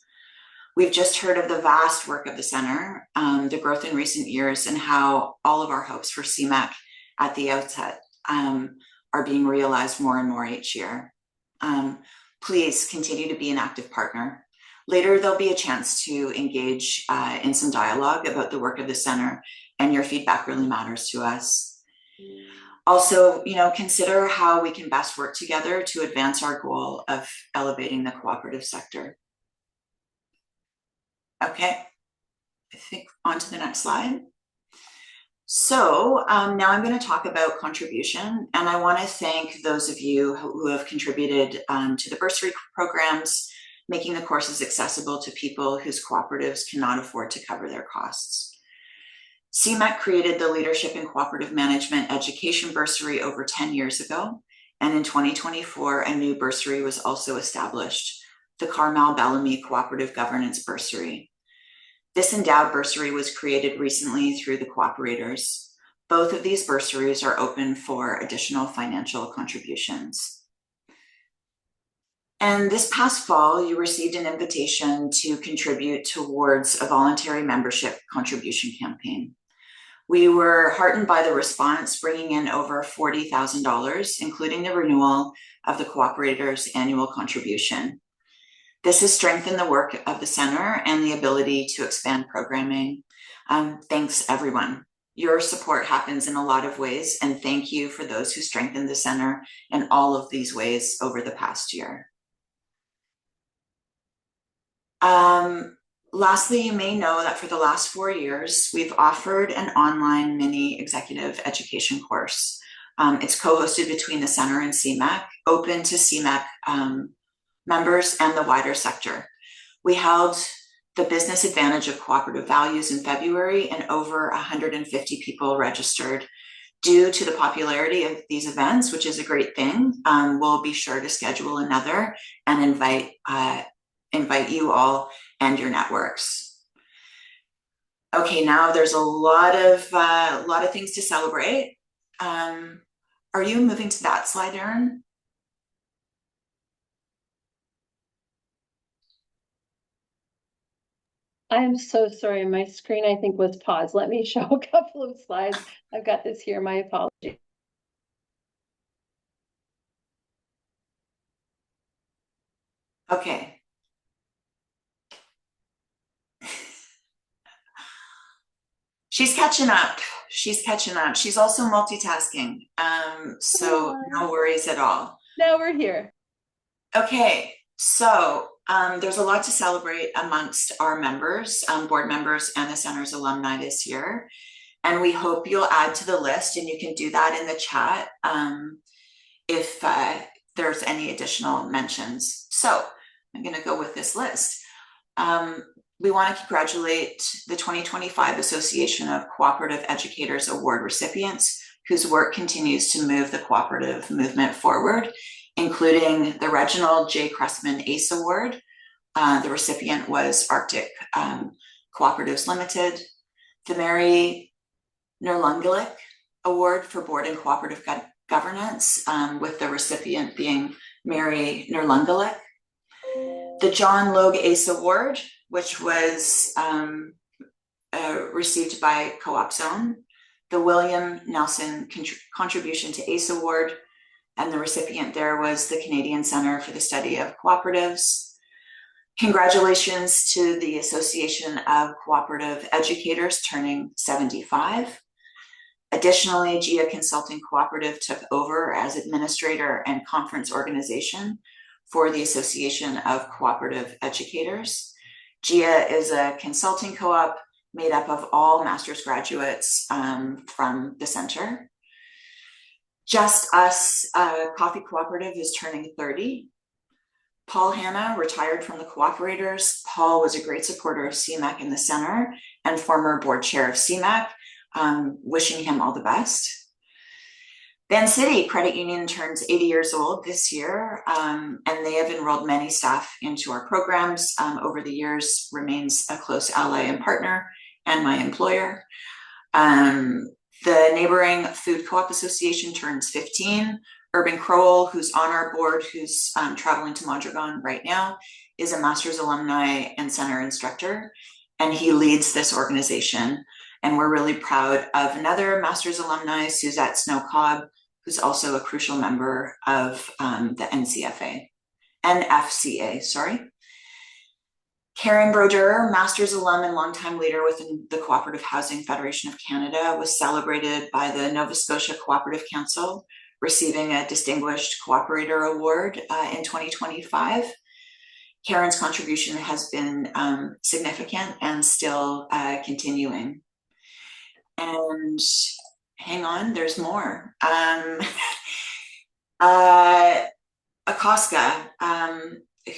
We've just heard of the vast work of the center, the growth in recent years, and how all of our hopes for CMAC at the outset are being realized more and more each year. Please continue to be an active partner. Later, there'll be a chance to engage in some dialogue about the work of the center, and your feedback really matters to us. Also, consider how we can best work together to advance our goal of elevating the cooperative sector. Okay, I think on to the next slide. So now I'm going to talk about contribution, and I want to thank those of you who have contributed to the bursary programs, making the courses accessible to people whose cooperatives cannot afford to cover their costs. CMAC created the Leadership in Cooperative Management Education Bursary over 10 years ago, and in 2024, a new bursary was also established, the Carmel Bellamy Cooperative Governance Bursary. This endowed bursary was created recently through the cooperators. Both of these bursaries are open for additional financial contributions. And this past fall, you received an invitation to contribute towards a voluntary membership contribution campaign. We were heartened by the response, bringing in over $40,000, including the renewal of the cooperators' annual contribution. This has strengthened the work of the center and the ability to expand programming. Thanks, everyone. Your support happens in a lot of ways, and thank you for those who strengthened the center in all of these ways over the past year. Lastly, you may know that for the last 4 years, we've offered an online mini executive education course. It's co-hosted between the center and CMAC, open to CMAC members and the wider sector. We held the Business Advantage of Cooperative Values in February, and over 150 people registered. Due to the popularity of these events, which is a great thing, we'll be sure to schedule another and invite you all and your networks. Okay, now there's a lot of things to celebrate. Are you moving to that slide, Erin? I'm so sorry. My screen, I think, was paused. Let me show a couple of slides. I've got this here. My apologies. Okay. She's catching up. She's catching up. She's also multitasking. So no worries at all. Now we're here. Okay. So there's a lot to celebrate amongst our members, board members, and the center's alumni this year. And we hope you'll add to the list, and you can do that in the chat if there's any additional mentions. So I'm going to go with this list. We want to congratulate the 2025 Association of Cooperative Educators Award recipients, whose work continues to move the cooperative movement forward, including the Reginald J. Cressman ACE Award. The recipient was Arctic Cooperatives Limited. The Mary Nerlungulik Award for Board and Cooperative Governance, with the recipient being Mary Nerlungulik. The John Logue ACE Award, which was received by Co-op Zone. The William Nelson Contribution to ACE Award, and the recipient there was the Canadian Centre for the Study of Cooperatives. Congratulations to the Association of Cooperative Educators turning 75. Additionally, GIA Consulting Cooperative took over as administrator and conference organization for the Association of Cooperative Educators. GIA is a consulting co-op made up of all master's graduates from the center. Just Us Coffee Cooperative is turning 30. Paul Hanna retired from the cooperators. Paul was a great supporter of CMAC in the center and former board chair of CMAC. Wishing him all the best. Van City Credit Union turns 80 years old this year, and they have enrolled many staff into our programs over the years, remains a close ally and partner, and my employer. The neighboring Food Co-op Association turns 15. Urban Crowell, who's on our board, who's traveling to Mondragon right now, is a master's alumni and center instructor, and he leads this organization. And we're really proud of another master's alumni, Suzette Snow-Cobb, who's also a crucial member of the NFCA, sorry. Karen Brodeur, master's alum and longtime leader within the Cooperative Housing Federation of Canada, was celebrated by the Nova Scotia Cooperative Council, receiving a Distinguished Cooperator Award in 2025. Karen's contribution has been significant and still continuing. And hang on, there's more. Acoska,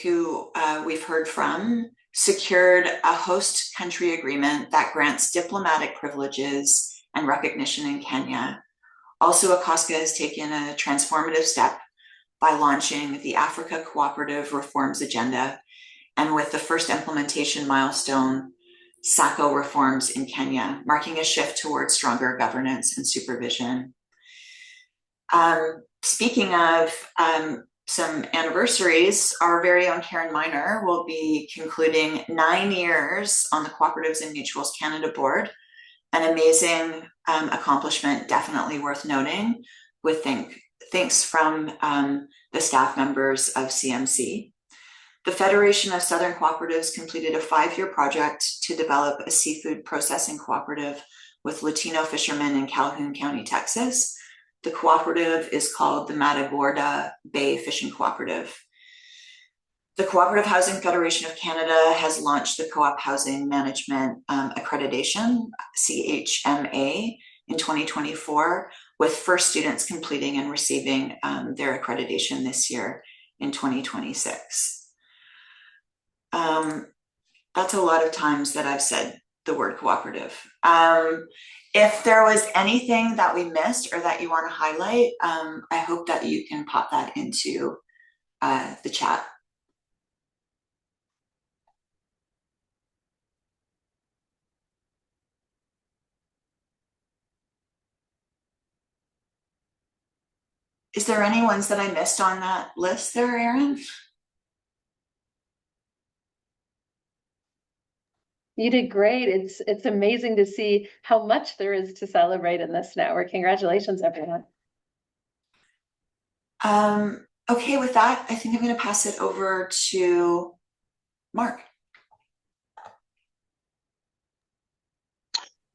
who we've heard from, secured a host country agreement that grants diplomatic privileges and recognition in Kenya. Also, Acoska has taken a transformative step by launching the Africa Cooperative Reforms Agenda, and with the first implementation milestone, SACCO reforms in Kenya, marking a shift towards stronger governance and supervision. Speaking of some anniversaries, our very own Karen Miner will be concluding 9 years on the Cooperatives and Mutuals Canada board, an amazing accomplishment, definitely worth noting, with thanks from the staff members of CMC. The Federation of Southern Cooperatives completed a 5-year project to develop a seafood processing cooperative with Latino fishermen in Calhoun County, Texas. The cooperative is called the Matagorda Bay Fishing Cooperative. The Cooperative Housing Federation of Canada has launched the Co-op Housing Management Accreditation, CHMA, in 2024, with first students completing and receiving their accreditation this year in 2026. That's a lot of times that I've said the word cooperative. If there was anything that we missed or that you want to highlight, I hope that you can pop that into the chat. Is there any ones that I missed on that list there, Erin? You did great. It's amazing to see how much there is to celebrate in this network. Congratulations, everyone. Okay, with that, I think I'm going to pass it over to Marc.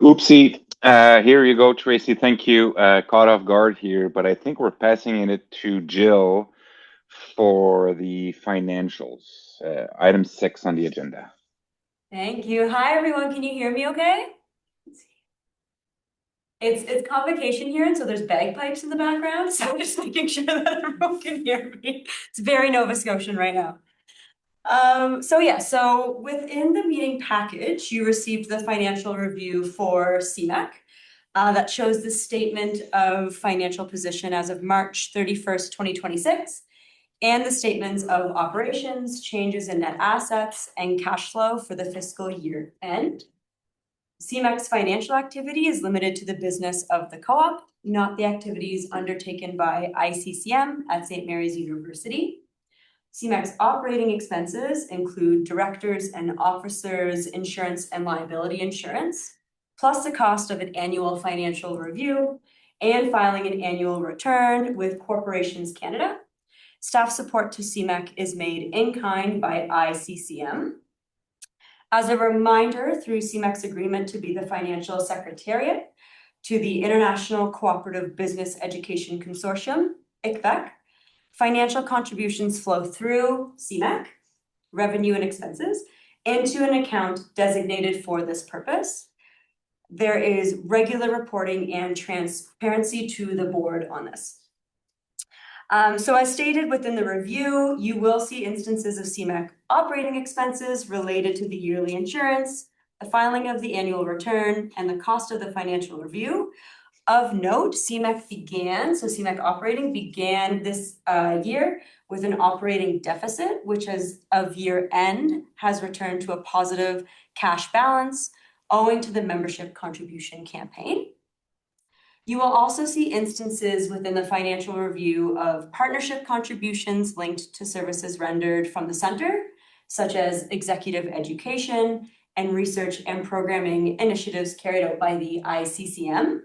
Oopsie. Here you go, Tracey. Thank you. Caught off guard here, but I think we're passing it to Jill for the financials. Item 6 on the agenda. Thank you. Hi, everyone. Can you hear me okay? It's convocation here, and so there's bagpipes in the background, so I'm just making sure that everyone can hear me. It's very Nova Scotian right now. So within the meeting package, you received the financial review for CMAC that shows the statement of financial position as of March 31st, 2026, and the statements of operations, changes in net assets, and cash flow for the fiscal year end. CMAC's financial activity is limited to the business of the co-op, not the activities undertaken by ICCM at St. Mary's University. CMAC's operating expenses include directors and officers' insurance and liability insurance, plus the cost of an annual financial review and filing an annual return with Corporations Canada. Staff support to CMAC is made in kind by ICCM. As a reminder, through CMAC's agreement to be the financial secretariat to the International Cooperative Business Education Consortium, ICBEC, financial contributions flow through CMAC, revenue and expenses, into an account designated for this purpose. There is regular reporting and transparency to the board on this. So as stated within the review, you will see instances of CMAC operating expenses related to the yearly insurance, the filing of the annual return, and the cost of the financial review, Of note, CMAC operating began this year with an operating deficit, which as of year end has returned to a positive cash balance owing to the membership contribution campaign. You will also see instances within the financial review of partnership contributions linked to services rendered from the center, such as executive education and research and programming initiatives carried out by the ICCM.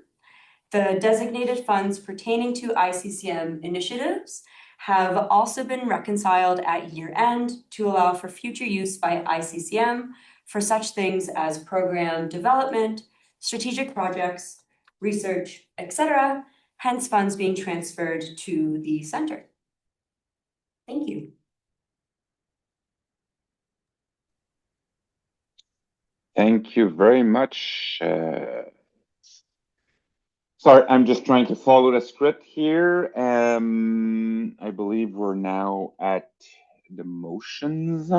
The designated funds pertaining to ICCM initiatives have also been reconciled at year end to allow for future use by ICCM for such things as program development, strategic projects, research, etc., hence funds being transferred to the center. Thank you. Thank you very much. Sorry, I'm just trying to follow the script here. I believe we're now at the motions.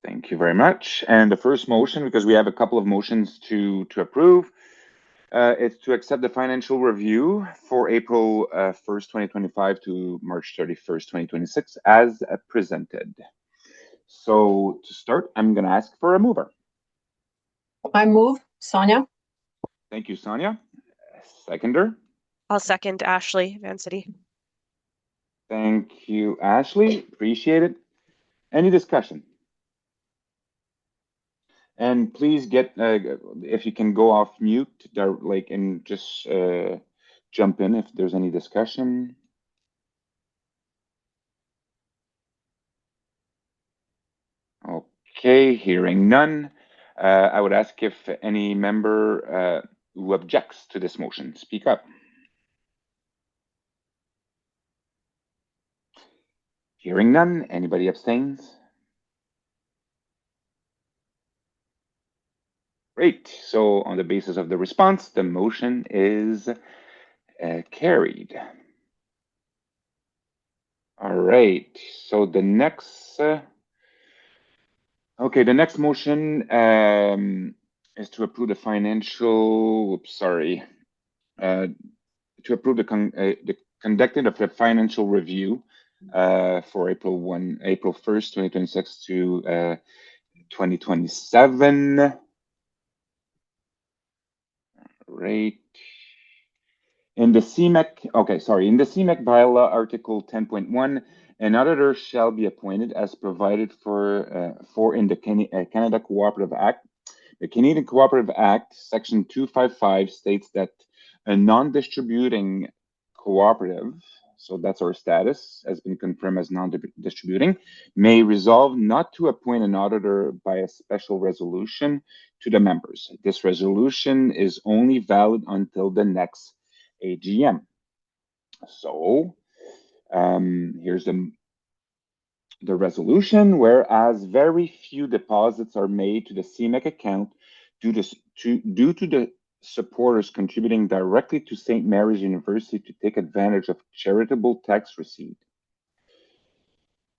Thank you very much. And the first motion, because we have a couple of motions to approve, it's to accept the financial review for April 1st, 2025 to March 31st, 2026 as presented. So to start, I'm going to ask for a mover. I move, Sonia. Thank you, Sonia. Seconder. I'll second Ashley Vancity. Thank you, Ashley. Appreciate it. Any discussion? And please get, if you can go off mute, and just jump in if there's any discussion. Okay, hearing none. I would ask if any member who objects to this motion, speak up. Hearing none. Anybody abstains? Great. So on the basis of the response, the motion is carried. All right. So the next, the next motion is to approve the financial. To approve the conducting of the financial review for April 1st, 2026 to 2027. Right. In the CMAC, in the CMAC bylaw article 10.1, an auditor shall be appointed as provided for in the Canada Co-operative Act. The Canadian Co-operative Act, section 255, states that a non-distributing cooperative, so that's our status, has been confirmed as non-distributing, may resolve not to appoint an auditor by a special resolution to the members. This resolution is only valid until the next AGM. So here's the resolution. Whereas very few deposits are made to the CMAC account due to the supporters contributing directly to St. Mary's University to take advantage of charitable tax receipt.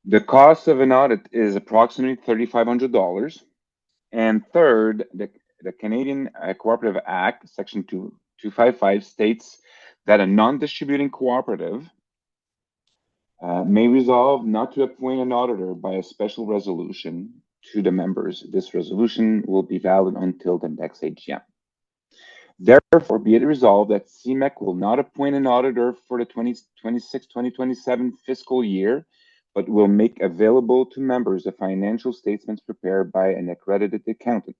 The cost of an audit is approximately $3,500. And third, the Canadian Co-operative Act, section 255, states that a non-distributing cooperative may resolve not to appoint an auditor by a special resolution to the members. This resolution will be valid until the next AGM. Therefore, be it resolved that CMAC will not appoint an auditor for the 2026-2027 fiscal year, but will make available to members the financial statements prepared by an accredited accountant.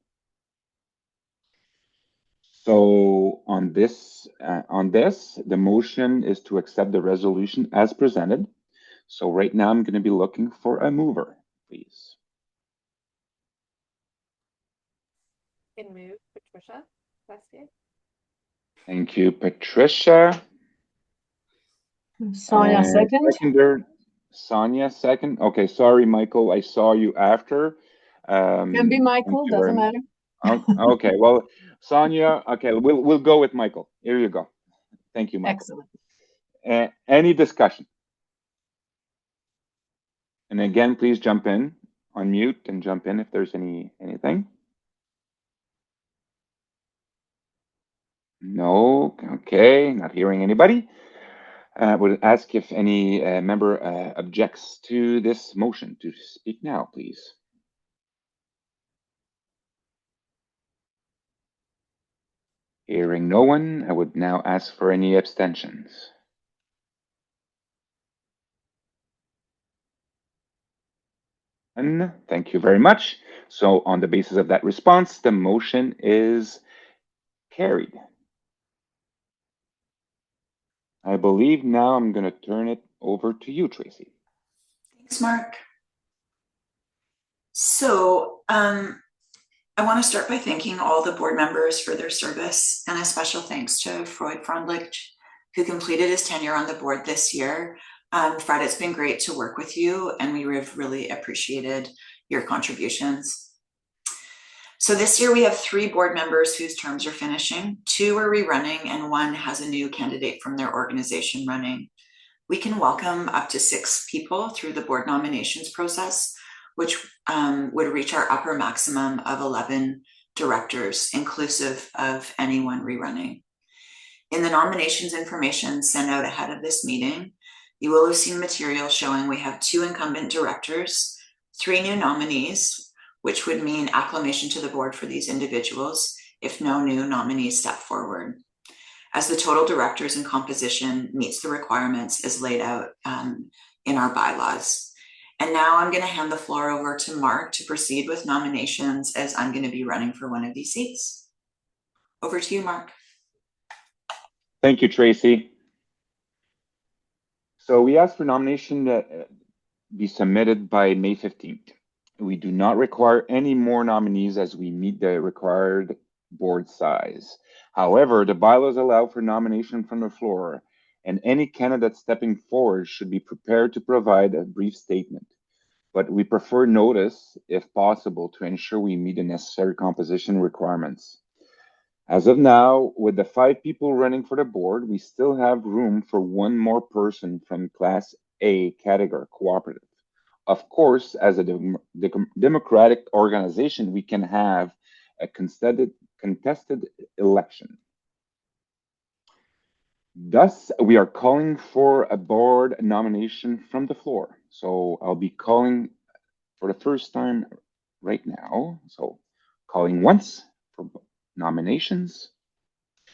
So on this, the motion is to accept the resolution as presented. So right now I'm going to be looking for a mover, please. Can move, Patricia. Thank you, Patricia. Sonia, second. Seconder, Sonia, second. Okay, sorry, Michael. I saw you after. Can be Michael, doesn't matter. Okay, well, Sonia, okay, we'll go with Michael. Here you go. Thank you, Michael. Excellent. Any discussion? And again, please jump in, unmute and jump in if there's anything. No. Okay, not hearing anybody. Would ask if any member objects to this motion to speak now, please. Hearing no one, I would now ask for any abstentions. None. Thank you very much. So on the basis of that response, the motion is carried. I believe now I'm going to turn it over to you, Tracey. Thanks, Marc. So I want to start by thanking all the board members for their service, and a special thanks to Freud Freundlich, who completed his tenure on the board this year. Fred, it's been great to work with you, and we have really appreciated your contributions. So this year we have 3 board members whose terms are finishing, 2 are rerunning, and 1 has a new candidate from their organization running. We can welcome up to 6 people through the board nominations process, which would reach our upper maximum of 11 directors, inclusive of anyone rerunning. In the nominations information sent out ahead of this meeting, you will have seen material showing we have 2 incumbent directors, 3 new nominees, which would mean acclamation to the board for these individuals if no new nominees step forward, as the total directors and composition meets the requirements as laid out in our bylaws. And now I'm going to hand the floor over to Marc to proceed with nominations, as I'm going to be running for one of these seats. Over to you, Marc. Thank you, Tracey. So we asked for nomination to be submitted by May 15th. We do not require any more nominees as we meet the required board size. However, the bylaws allow for nomination from the floor, and any candidate stepping forward should be prepared to provide a brief statement. But we prefer notice, if possible, to ensure we meet the necessary composition requirements. As of now, with the 5 people running for the board, we still have room for 1 more person from Class A category cooperative. Of course, as a democratic organization, we can have a contested election. Thus, we are calling for a board nomination from the floor. So I'll be calling for the first time right now. So calling once for nominations.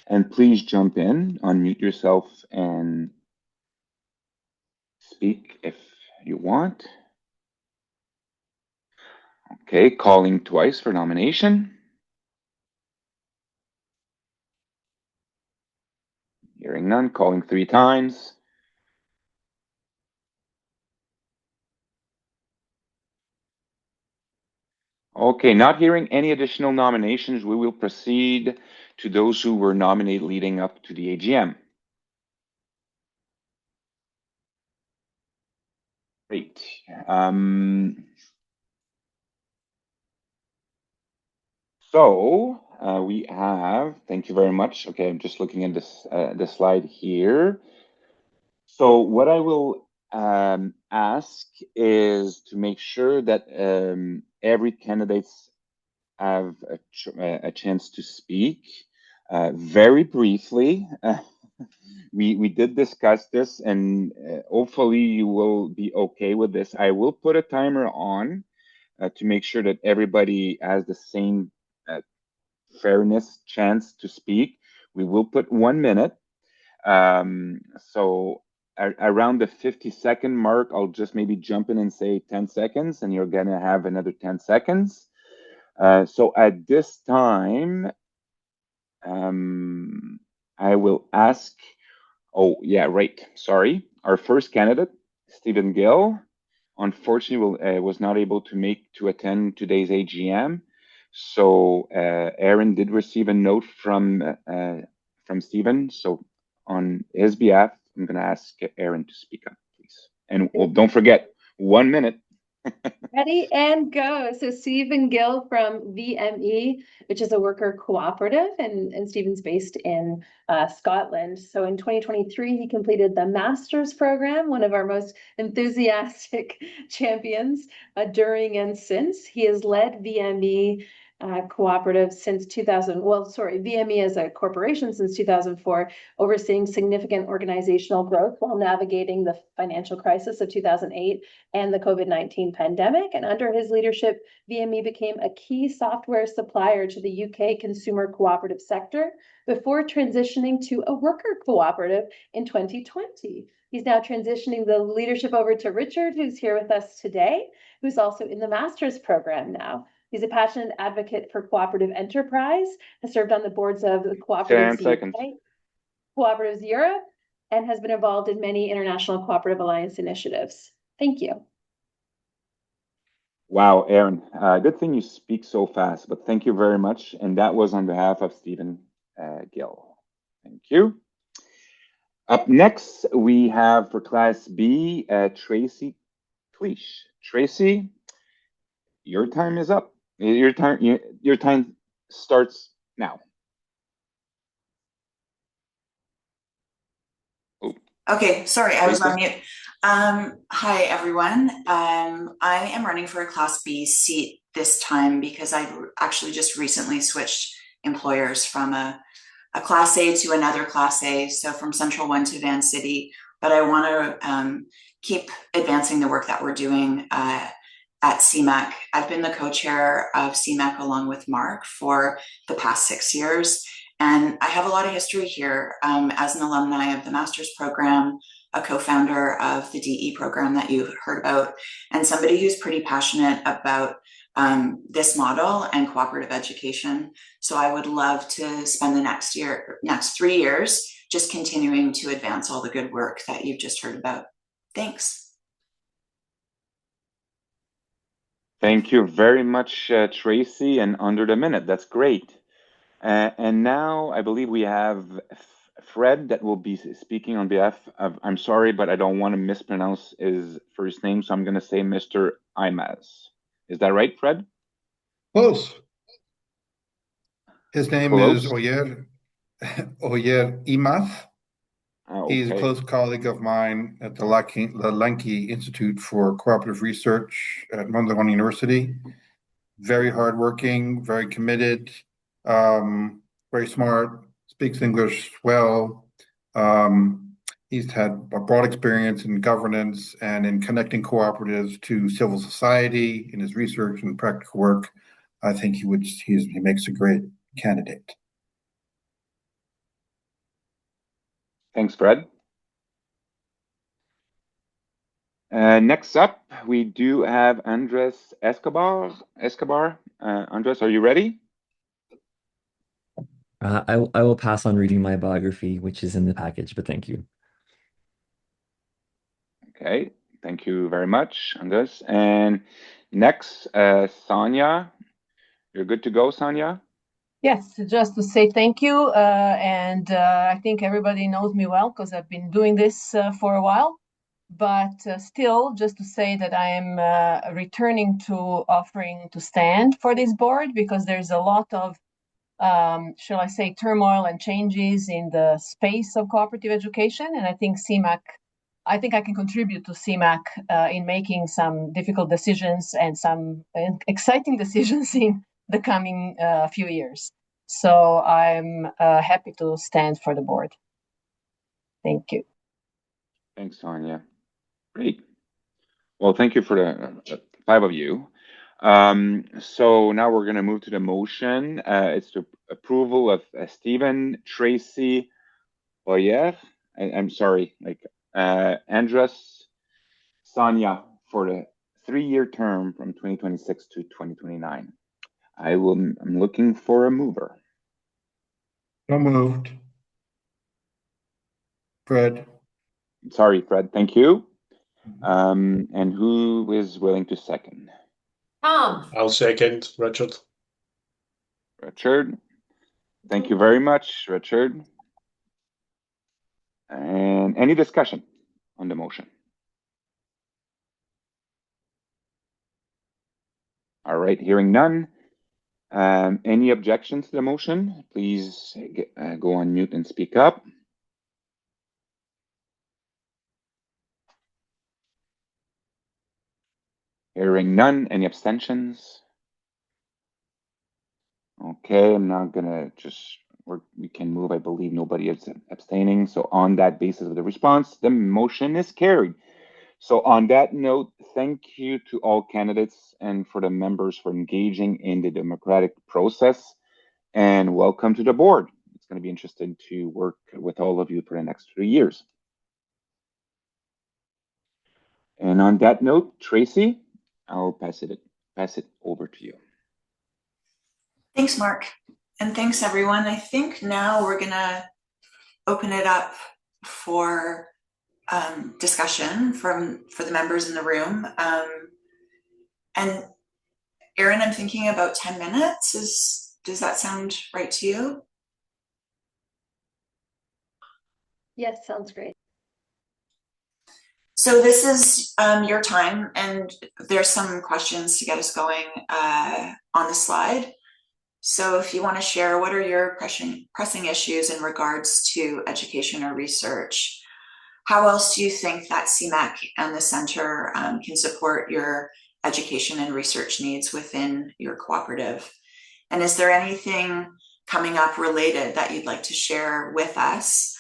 And please jump in, unmute yourself, and speak if you want. Okay, calling twice for nomination. Hearing none, calling 3 times. Okay, not hearing any additional nominations, we will proceed to those who were nominated leading up to the AGM. Great. So we have, thank you very much. Okay, I'm just looking at this slide here. So what I will ask is to make sure that every candidate have a chance to speak. Very briefly, we did discuss this, and hopefully you will be okay with this. I will put a timer on to make sure that everybody has the same fairness chance to speak. We will put 1 minute. So around the 50-second mark, I'll just maybe jump in and say 10 seconds, and you're gonna have another 10 seconds. So at this time, I will ask, oh yeah, right, sorry. Our first candidate, Stephen Gill, unfortunately was not able to attend today's AGM. So Aaron did receive a note from Stephen. So on his behalf, I'm gonna ask Aaron to speak up, please. And don't forget, 1 minute. Ready and go. So Stephen Gill from VME, which is a worker cooperative, and Stephen's based in Scotland. So in 2023, he completed the master's program, one of our most enthusiastic champions during and since. He has led VME cooperative since 2000. Well, sorry, VME as a corporation since 2004, overseeing significant organizational growth while navigating the financial crisis of 2008 and the COVID-19 pandemic. And under his leadership, VME became a key software supplier to the UK consumer cooperative sector before transitioning to a worker cooperative in 2020. He's now transitioning the leadership over to Richard, who's here with us today, who's also in the master's program now. He's a passionate advocate for cooperative enterprise, has served on the boards of the Cooperatives UK, Cooperatives Europe, and has been involved in many international cooperative alliance initiatives. Thank you. Wow, Aaron, good thing you speak so fast, but thank you very much. And that was on behalf of Stephen Gill. Thank you. Up next, we have for Class B, Tracey Kliesch. Tracey, your time is up. Your time starts now. Oh. Okay, sorry, I was on mute. Hi, everyone. I am running for a Class B seat this time because I actually just recently switched employers from a Class A to another Class A, so from Central 1 to Van City. But I want to keep advancing the work that we're doing at CMAC. I've been the co-chair of CMAC along with Marc for the past 6 years. And I have a lot of history here as an alumni of the master's program, a co-founder of the DE program that you've heard about, and somebody who's pretty passionate about this model and cooperative education. So I would love to spend the next 3 years just continuing to advance all the good work that you've just heard about. Thanks. Thank you very much, Tracey, and under the minute. That's great. And now I believe we have Fred that will be speaking on behalf of, I'm sorry, but I don't want to mispronounce his first name, so I'm going to say Mr. Imaz. Is that right, Fred? Close. His name Close. is Oyer Imath. Oh, okay. He's a close colleague of mine at the Lenke Institute for Cooperative Research at Montreal University. Very hardworking, very committed, very smart, speaks English well. He's had a broad experience in governance and in connecting cooperatives to civil society in his research and practical work. I think he makes a great candidate. Thanks, Fred. Next up, we do have Andres Escobar. Andres, are you ready? I will pass on reading my biography, which is in the package, but thank you. Okay, thank you very much, Andres. And next, Sonia. You're good to go, Sonia? Yes, just to say thank you. I think everybody knows me well because I've been doing this for a while. But still, just to say that I am returning to offering to stand for this board because there's a lot of, shall I say, turmoil and changes in the space of cooperative education. And I think I can contribute to CMAC in making some difficult decisions and some exciting decisions in the coming few years. So I'm happy to stand for the board. Thank you. Thanks, Sonia. Great. Well, thank you for the 5 of you. So now we're going to move to the motion. It's the approval of Stephen, Tracey, Boyer. I'm sorry, Andres, Sonia for the 3-year term from 2026 to 2029. I'm looking for a mover. So moved. Fred. Sorry, Fred. Thank you. And who is willing to second? I'll second, Richard. Richard. Thank you very much, Richard. And any discussion on the motion? All right, hearing none. Any objections to the motion? Please go on mute and speak up. Hearing none. Any abstentions? Okay, I'm not gonna we can move. I believe nobody is abstaining. So on that basis of the response, the motion is carried. So on that note, thank you to all candidates and for the members for engaging in the democratic process, and welcome to the board. It's going to be interesting to work with all of you for the next 3 years. And on that note, Tracey, I'll pass it over to you. Thanks, Marc. And thanks, everyone. I think now we're going to open it up for discussion for the members in the room. And Erin, I'm thinking about 10 minutes. Does that sound right to you? Yes, sounds great. So this is your time, and there's some questions to get us going on the slide. So if you want to share, what are your pressing issues in regards to education or research? How else do you think that CMAC and the center can support your education and research needs within your cooperative? And is there anything coming up related that you'd like to share with us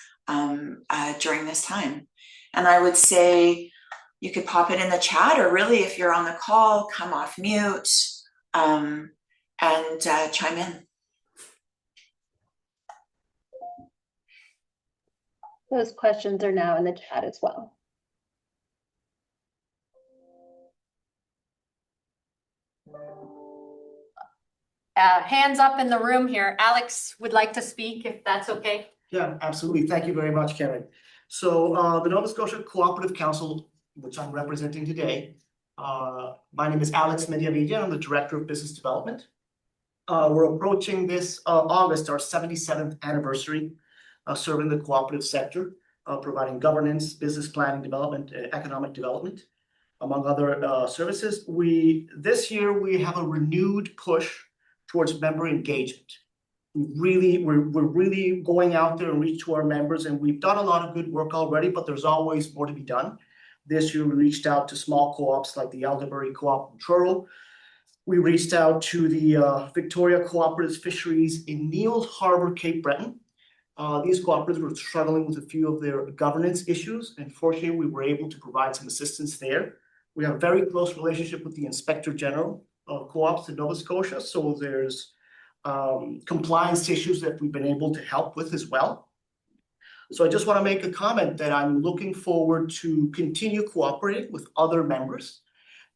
during this time? And I would say you could pop it in the chat, or really if you're on the call, come off mute and chime in. Those questions are now in the chat as well. Hands up in the room here. Alex would like to speak, if that's okay. Yeah, absolutely. Thank you very much, Karen. So the Nova Scotia Cooperative Council, which I'm representing today, my name is Alex Mediavilla. I'm the Director of Business Development. We're approaching this August, our 77th anniversary serving the cooperative sector, providing governance, business planning, development, economic development, among other services. This year we have a renewed push towards member engagement. We're really going out there and reach to our members, and we've done a lot of good work already, but there's always more to be done. This year we reached out to small co-ops like the Elderberry Co-op in Truro. We reached out to the Victoria Cooperative Fisheries in Neils Harbor, Cape Breton. These cooperatives were struggling with a few of their governance issues, and fortunately we were able to provide some assistance there. We have a very close relationship with the Inspector General of Co-ops in Nova Scotia, so there's compliance issues that we've been able to help with as well. So I just want to make a comment that I'm looking forward to continue cooperating with other members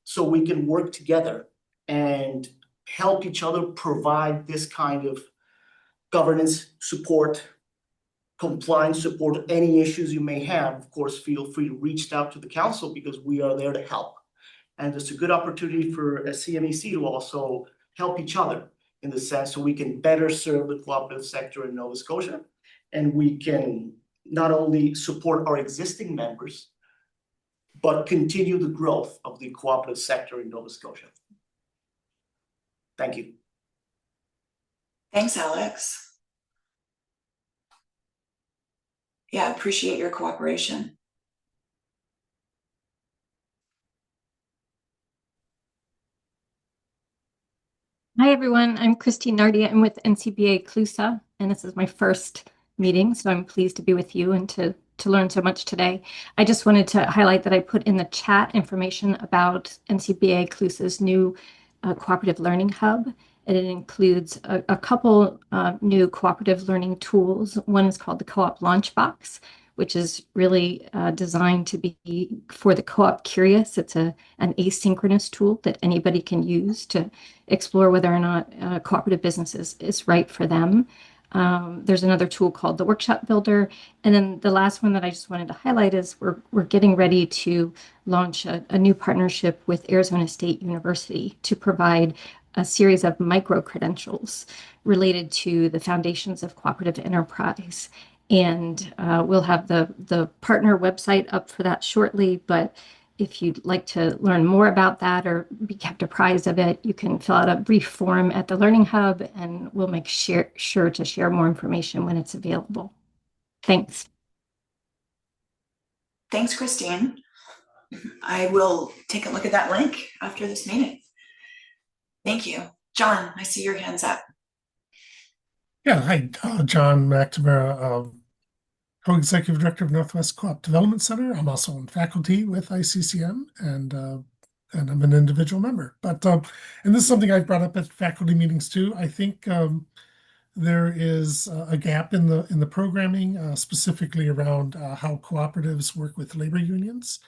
so we can work together and help each other provide this kind of governance support, compliance support, any issues you may have. Of course, feel free to reach out to the council because we are there to help. And it's a good opportunity for a CMEC to also help each other in the sense so we can better serve the cooperative sector in Nova Scotia, and we can not only support our existing members, but continue the growth of the cooperative sector in Nova Scotia. Thank you. Thanks, Alex. Yeah, appreciate your cooperation. Hi, everyone. I'm Christine Nardi. I'm with NCBA CLUSA, and this is my first meeting, so I'm pleased to be with you and to learn so much today. I just wanted to highlight that I put in the chat information about NCBA CLUSA's new Cooperative Learning Hub, and it includes a couple new cooperative learning tools. One is called the Co-op Launchbox, which is really designed to be for the co-op curious. It's an asynchronous tool that anybody can use to explore whether or not cooperative business is right for them. There's another tool called the Workshop Builder. And then the last one that I just wanted to highlight is we're getting ready to launch a new partnership with Arizona State University to provide a series of micro-credentials related to the foundations of cooperative enterprise. And we'll have the partner website up for that shortly, but if you'd like to learn more about that or be kept apprised of it, you can fill out a brief form at the Learning Hub, and we'll make sure to share more information when it's available. Thanks. Thanks, Christine. I will take a look at that link after this meeting. Thank you. John, I see your hands up. Yeah, hi, John McNamara, Co-Executive Director of Northwest Co-op Development Center. I'm also on faculty with ICCM, and I'm an individual member. But and this is something I've brought up at faculty meetings too. I think there is a gap in the programming, specifically around how cooperatives work with labor unions.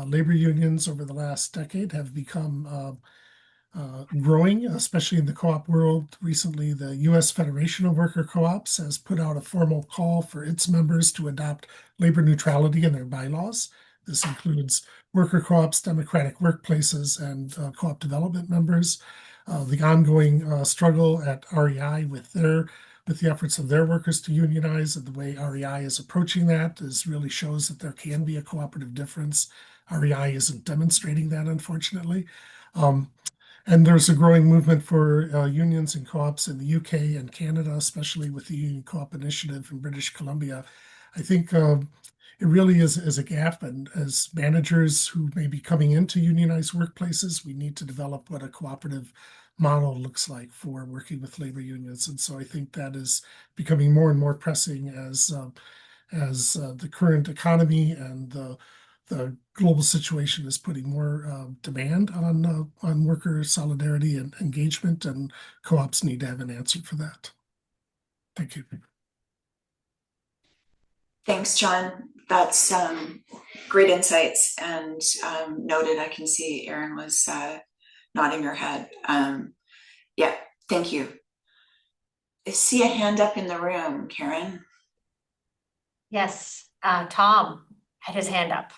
Labor unions over the last decade have become growing, especially in the co-op world. Recently, the U.S. Federation of Worker Co-ops has put out a formal call for its members to adopt labor neutrality in their bylaws. This includes worker co-ops, democratic workplaces, and co-op development members. The ongoing struggle at REI with the efforts of their workers to unionize, and the way REI is approaching that really shows that there can be a cooperative difference. REI isn't demonstrating that, unfortunately. And there's a growing movement for unions and co-ops in the UK and Canada, especially with the Union Co-op Initiative in British Columbia. I think it really is a gap, and as managers who may be coming into unionized workplaces, we need to develop what a cooperative model looks like for working with labor unions. And so I think that is becoming more and more pressing as the current economy and the global situation is putting more demand on worker solidarity and engagement, and co-ops need to have an answer for that. Thank you. Thanks, John. That's great insights, and noted. I can see Erin was nodding her head. Yeah, thank you. I see a hand up in the room, Karen. Yes, Tom had his hand up.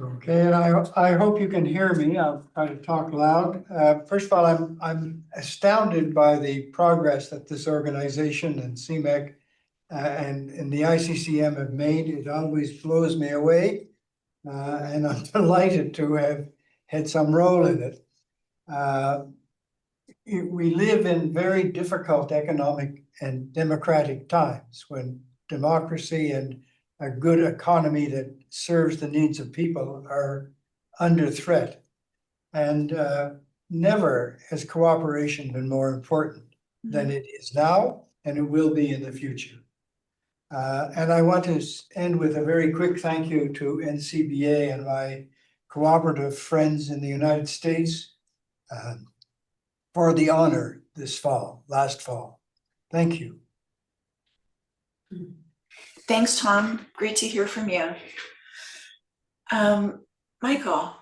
Okay, and I hope you can hear me. I'll try to talk loud. First of all, I'm astounded by the progress that this organization and CMEC and the ICCM have made. It always blows me away, and I'm delighted to have had some role in it. We live in very difficult economic and democratic times when democracy and a good economy that serves the needs of people are under threat. And never has cooperation been more important than it is now, and it will be in the future. And I want to end with a very quick thank you to NCBA and my cooperative friends in the United States for the honor last fall. Thank you. Thanks, Tom. Great to hear from you. Michael.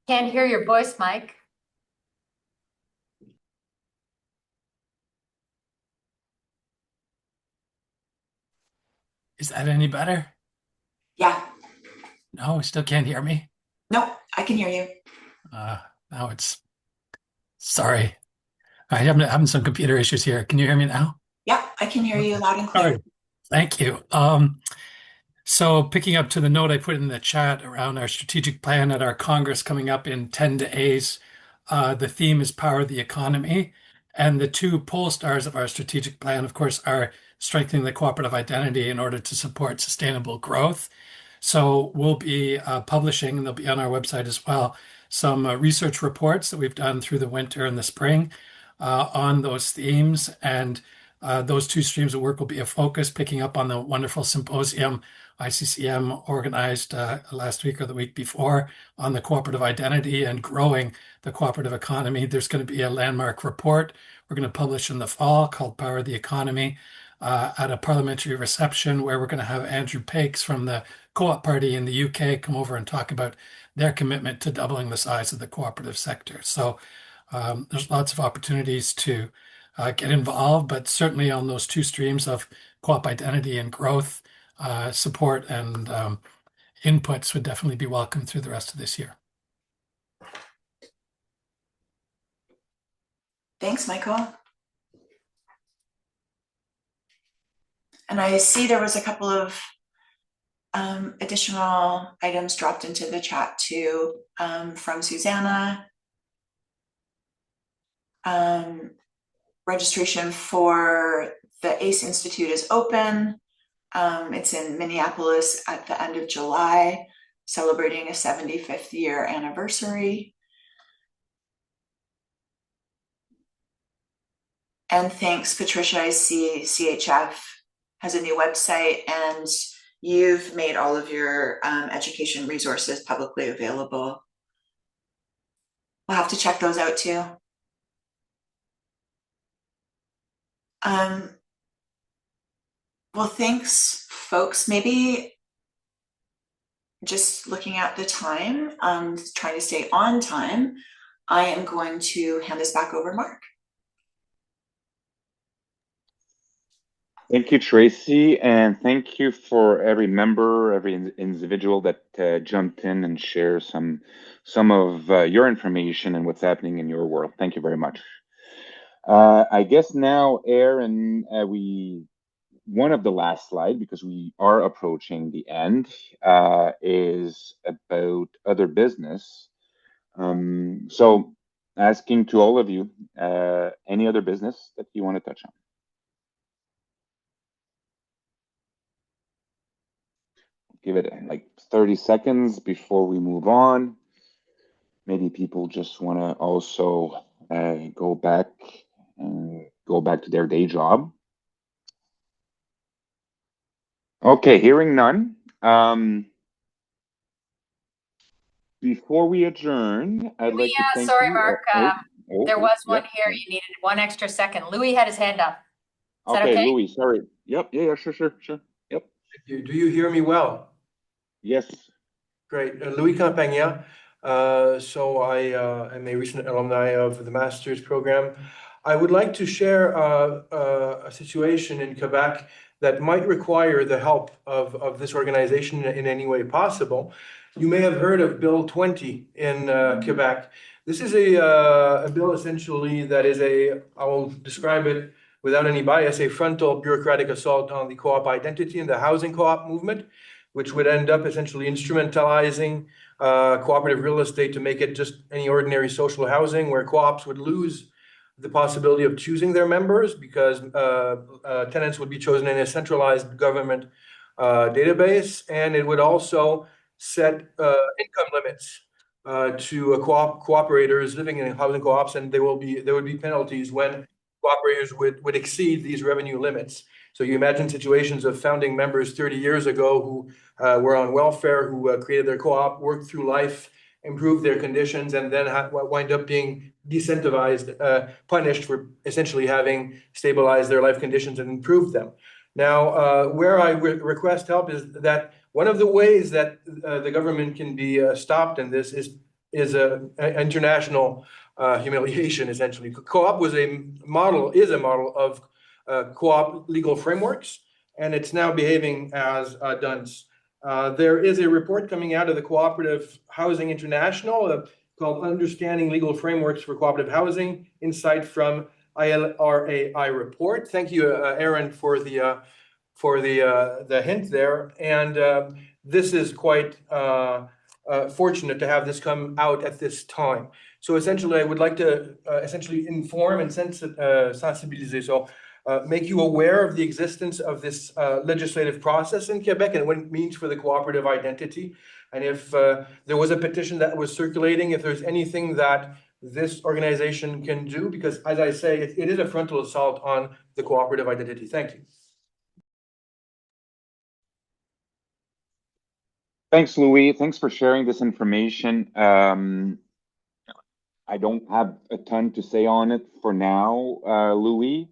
Can't hear your voice, Mike. Is that any better? Yeah. No, still can't hear me? No, I can hear you. Now sorry. I'm having some computer issues here. Can you hear me now? Yeah, I can hear you loud and clear. All right. Thank you. So picking up to the note I put in the chat around our strategic plan at our Congress coming up in 10 days, the theme is Power the Economy. And the two pole stars of our strategic plan, of course, are strengthening the cooperative identity in order to support sustainable growth. So we'll be publishing, and they'll be on our website as well, some research reports that we've done through the winter and the spring on those themes. And those two streams of work will be a focus, picking up on the wonderful symposium ICCM organized last week or the week before on the cooperative identity and growing the cooperative economy. There's going to be a landmark report we're going to publish in the fall called Power the Economy at a parliamentary reception where we're going to have Andrew Pakes from the Co-op Party in the UK come over and talk about their commitment to doubling the size of the cooperative sector. So there's lots of opportunities to get involved, but certainly on those two streams of co-op identity and growth, support and inputs would definitely be welcome through the rest of this year. Thanks, Michael. And I see there was a couple of additional items dropped into the chat too from Susanna. Registration for the ACE Institute is open. It's in Minneapolis at the end of July, celebrating a 75th year anniversary. And thanks, Patricia. I see CHF has a new website, and you've made all of your education resources publicly available. We'll have to check those out too. Well, thanks, folks. Maybe just looking at the time, trying to stay on time, I am going to hand this back over to Marc. Thank you, Tracey, and thank you for every member, every individual that jumped in and shared some of your information and what's happening in your world. Thank you very much. I guess now, Aaron, one of the last slide, because we are approaching the end, is about other business. So asking to all of you, any other business that you want to touch on? Give it like 30 seconds before we move on. Maybe people just want to also go back to their day job. Okay, hearing none. Before we adjourn, I'd like to thank sorry, you. Marc. There was one here. You needed 1 extra second. Louis had his hand up. Is that okay? Louis, sorry. Yep, yeah, sure. Yep. Do you hear me well? Yes. Great. Louis Campagna. So I am a recent alumni of the master's program. I would like to share a situation in Quebec that might require the help of this organization in any way possible. You may have heard of Bill 20 in Quebec. This is a bill essentially that is I will describe it without any bias, a frontal bureaucratic assault on the co-op identity and the housing co-op movement, which would end up essentially instrumentalizing cooperative real estate to make it just any ordinary social housing, where co-ops would lose the possibility of choosing their members because tenants would be chosen in a centralized government database, and it would also set income limits to cooperators living in housing co-ops, and there would be penalties when cooperators would exceed these revenue limits. So you imagine situations of founding members 30 years ago who were on welfare, who created their co-op, worked through life, improved their conditions, and then wind up being decentivized, punished for essentially having stabilized their life conditions and improved them. Now, where I request help is that one of the ways that the government can be stopped in this is an international humiliation, essentially. Co-op is a model of co-op legal frameworks, and it's now behaving as a dunce. There is a report coming out of the Cooperative Housing International called Understanding Legal Frameworks for Cooperative Housing, Insight from ILRAI report. Thank you, Aaron, for the hint there. And this is quite fortunate to have this come out at this time. So essentially, I would like to inform and sensibilize. So make you aware of the existence of this legislative process in Quebec and what it means for the cooperative identity. And if there was a petition that was circulating, if there's anything that this organization can do, because as I say, it is a frontal assault on the cooperative identity. Thank you. Thanks, Louis. Thanks for sharing this information. I don't have a ton to say on it for now, Louis.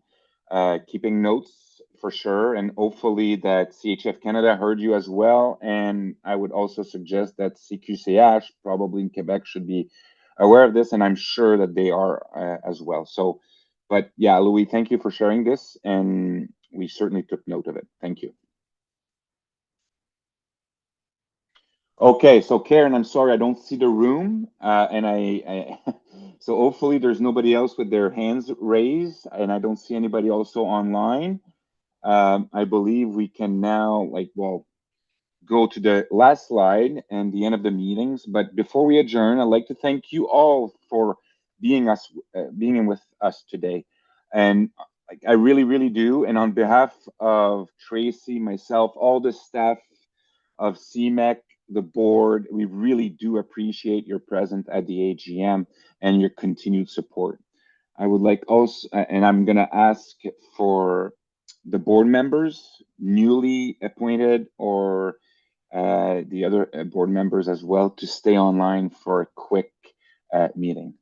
Keeping notes for sure, and hopefully that CHF Canada heard you as well. And I would also suggest that CQCH, probably in Quebec, should be aware of this, and I'm sure that they are as well. So, but yeah, Louis, thank you for sharing this, and we certainly took note of it. Thank you. Okay, so Karen, I'm sorry, I don't see the room, and I so hopefully there's nobody else with their hands raised, and I don't see anybody also online. I believe we can now, go to the last slide and the end of the meetings. But before we adjourn, I'd like to thank you all for being in with us today, and I really, really do. And on behalf of Tracey, myself, all the staff of CMEC, the board, we really do appreciate your presence at the AGM and your continued support. I would like also, and I'm going to ask for the board members, newly appointed or the other board members as well, to stay online for a quick meeting.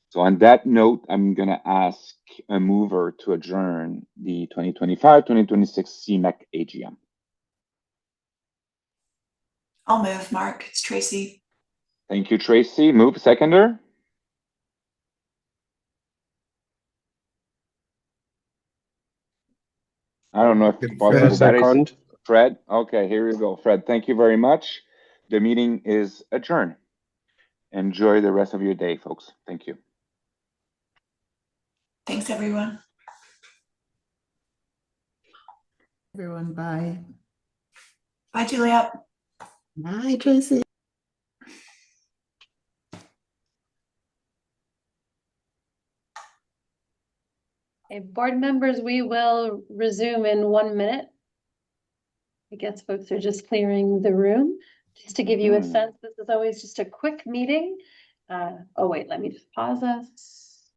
So on that note, I'm going to ask a mover to adjourn the 2025-2026 CMEC AGM. I'll move, Marc. It's Tracey. Thank you, Tracey. Move, seconder. I don't know if possible that is Fred. Okay, here you go. Fred, thank you very much. The meeting is adjourned. Enjoy the rest of your day, folks. Thank you. Thanks, everyone. Everyone, bye. Bye, Juliet. Bye, Tracey. Okay, board members, we will resume in 1 minute. I guess folks are just clearing the room. Just to give you a sense, this is always just a quick meeting. Oh wait, let me just pause us.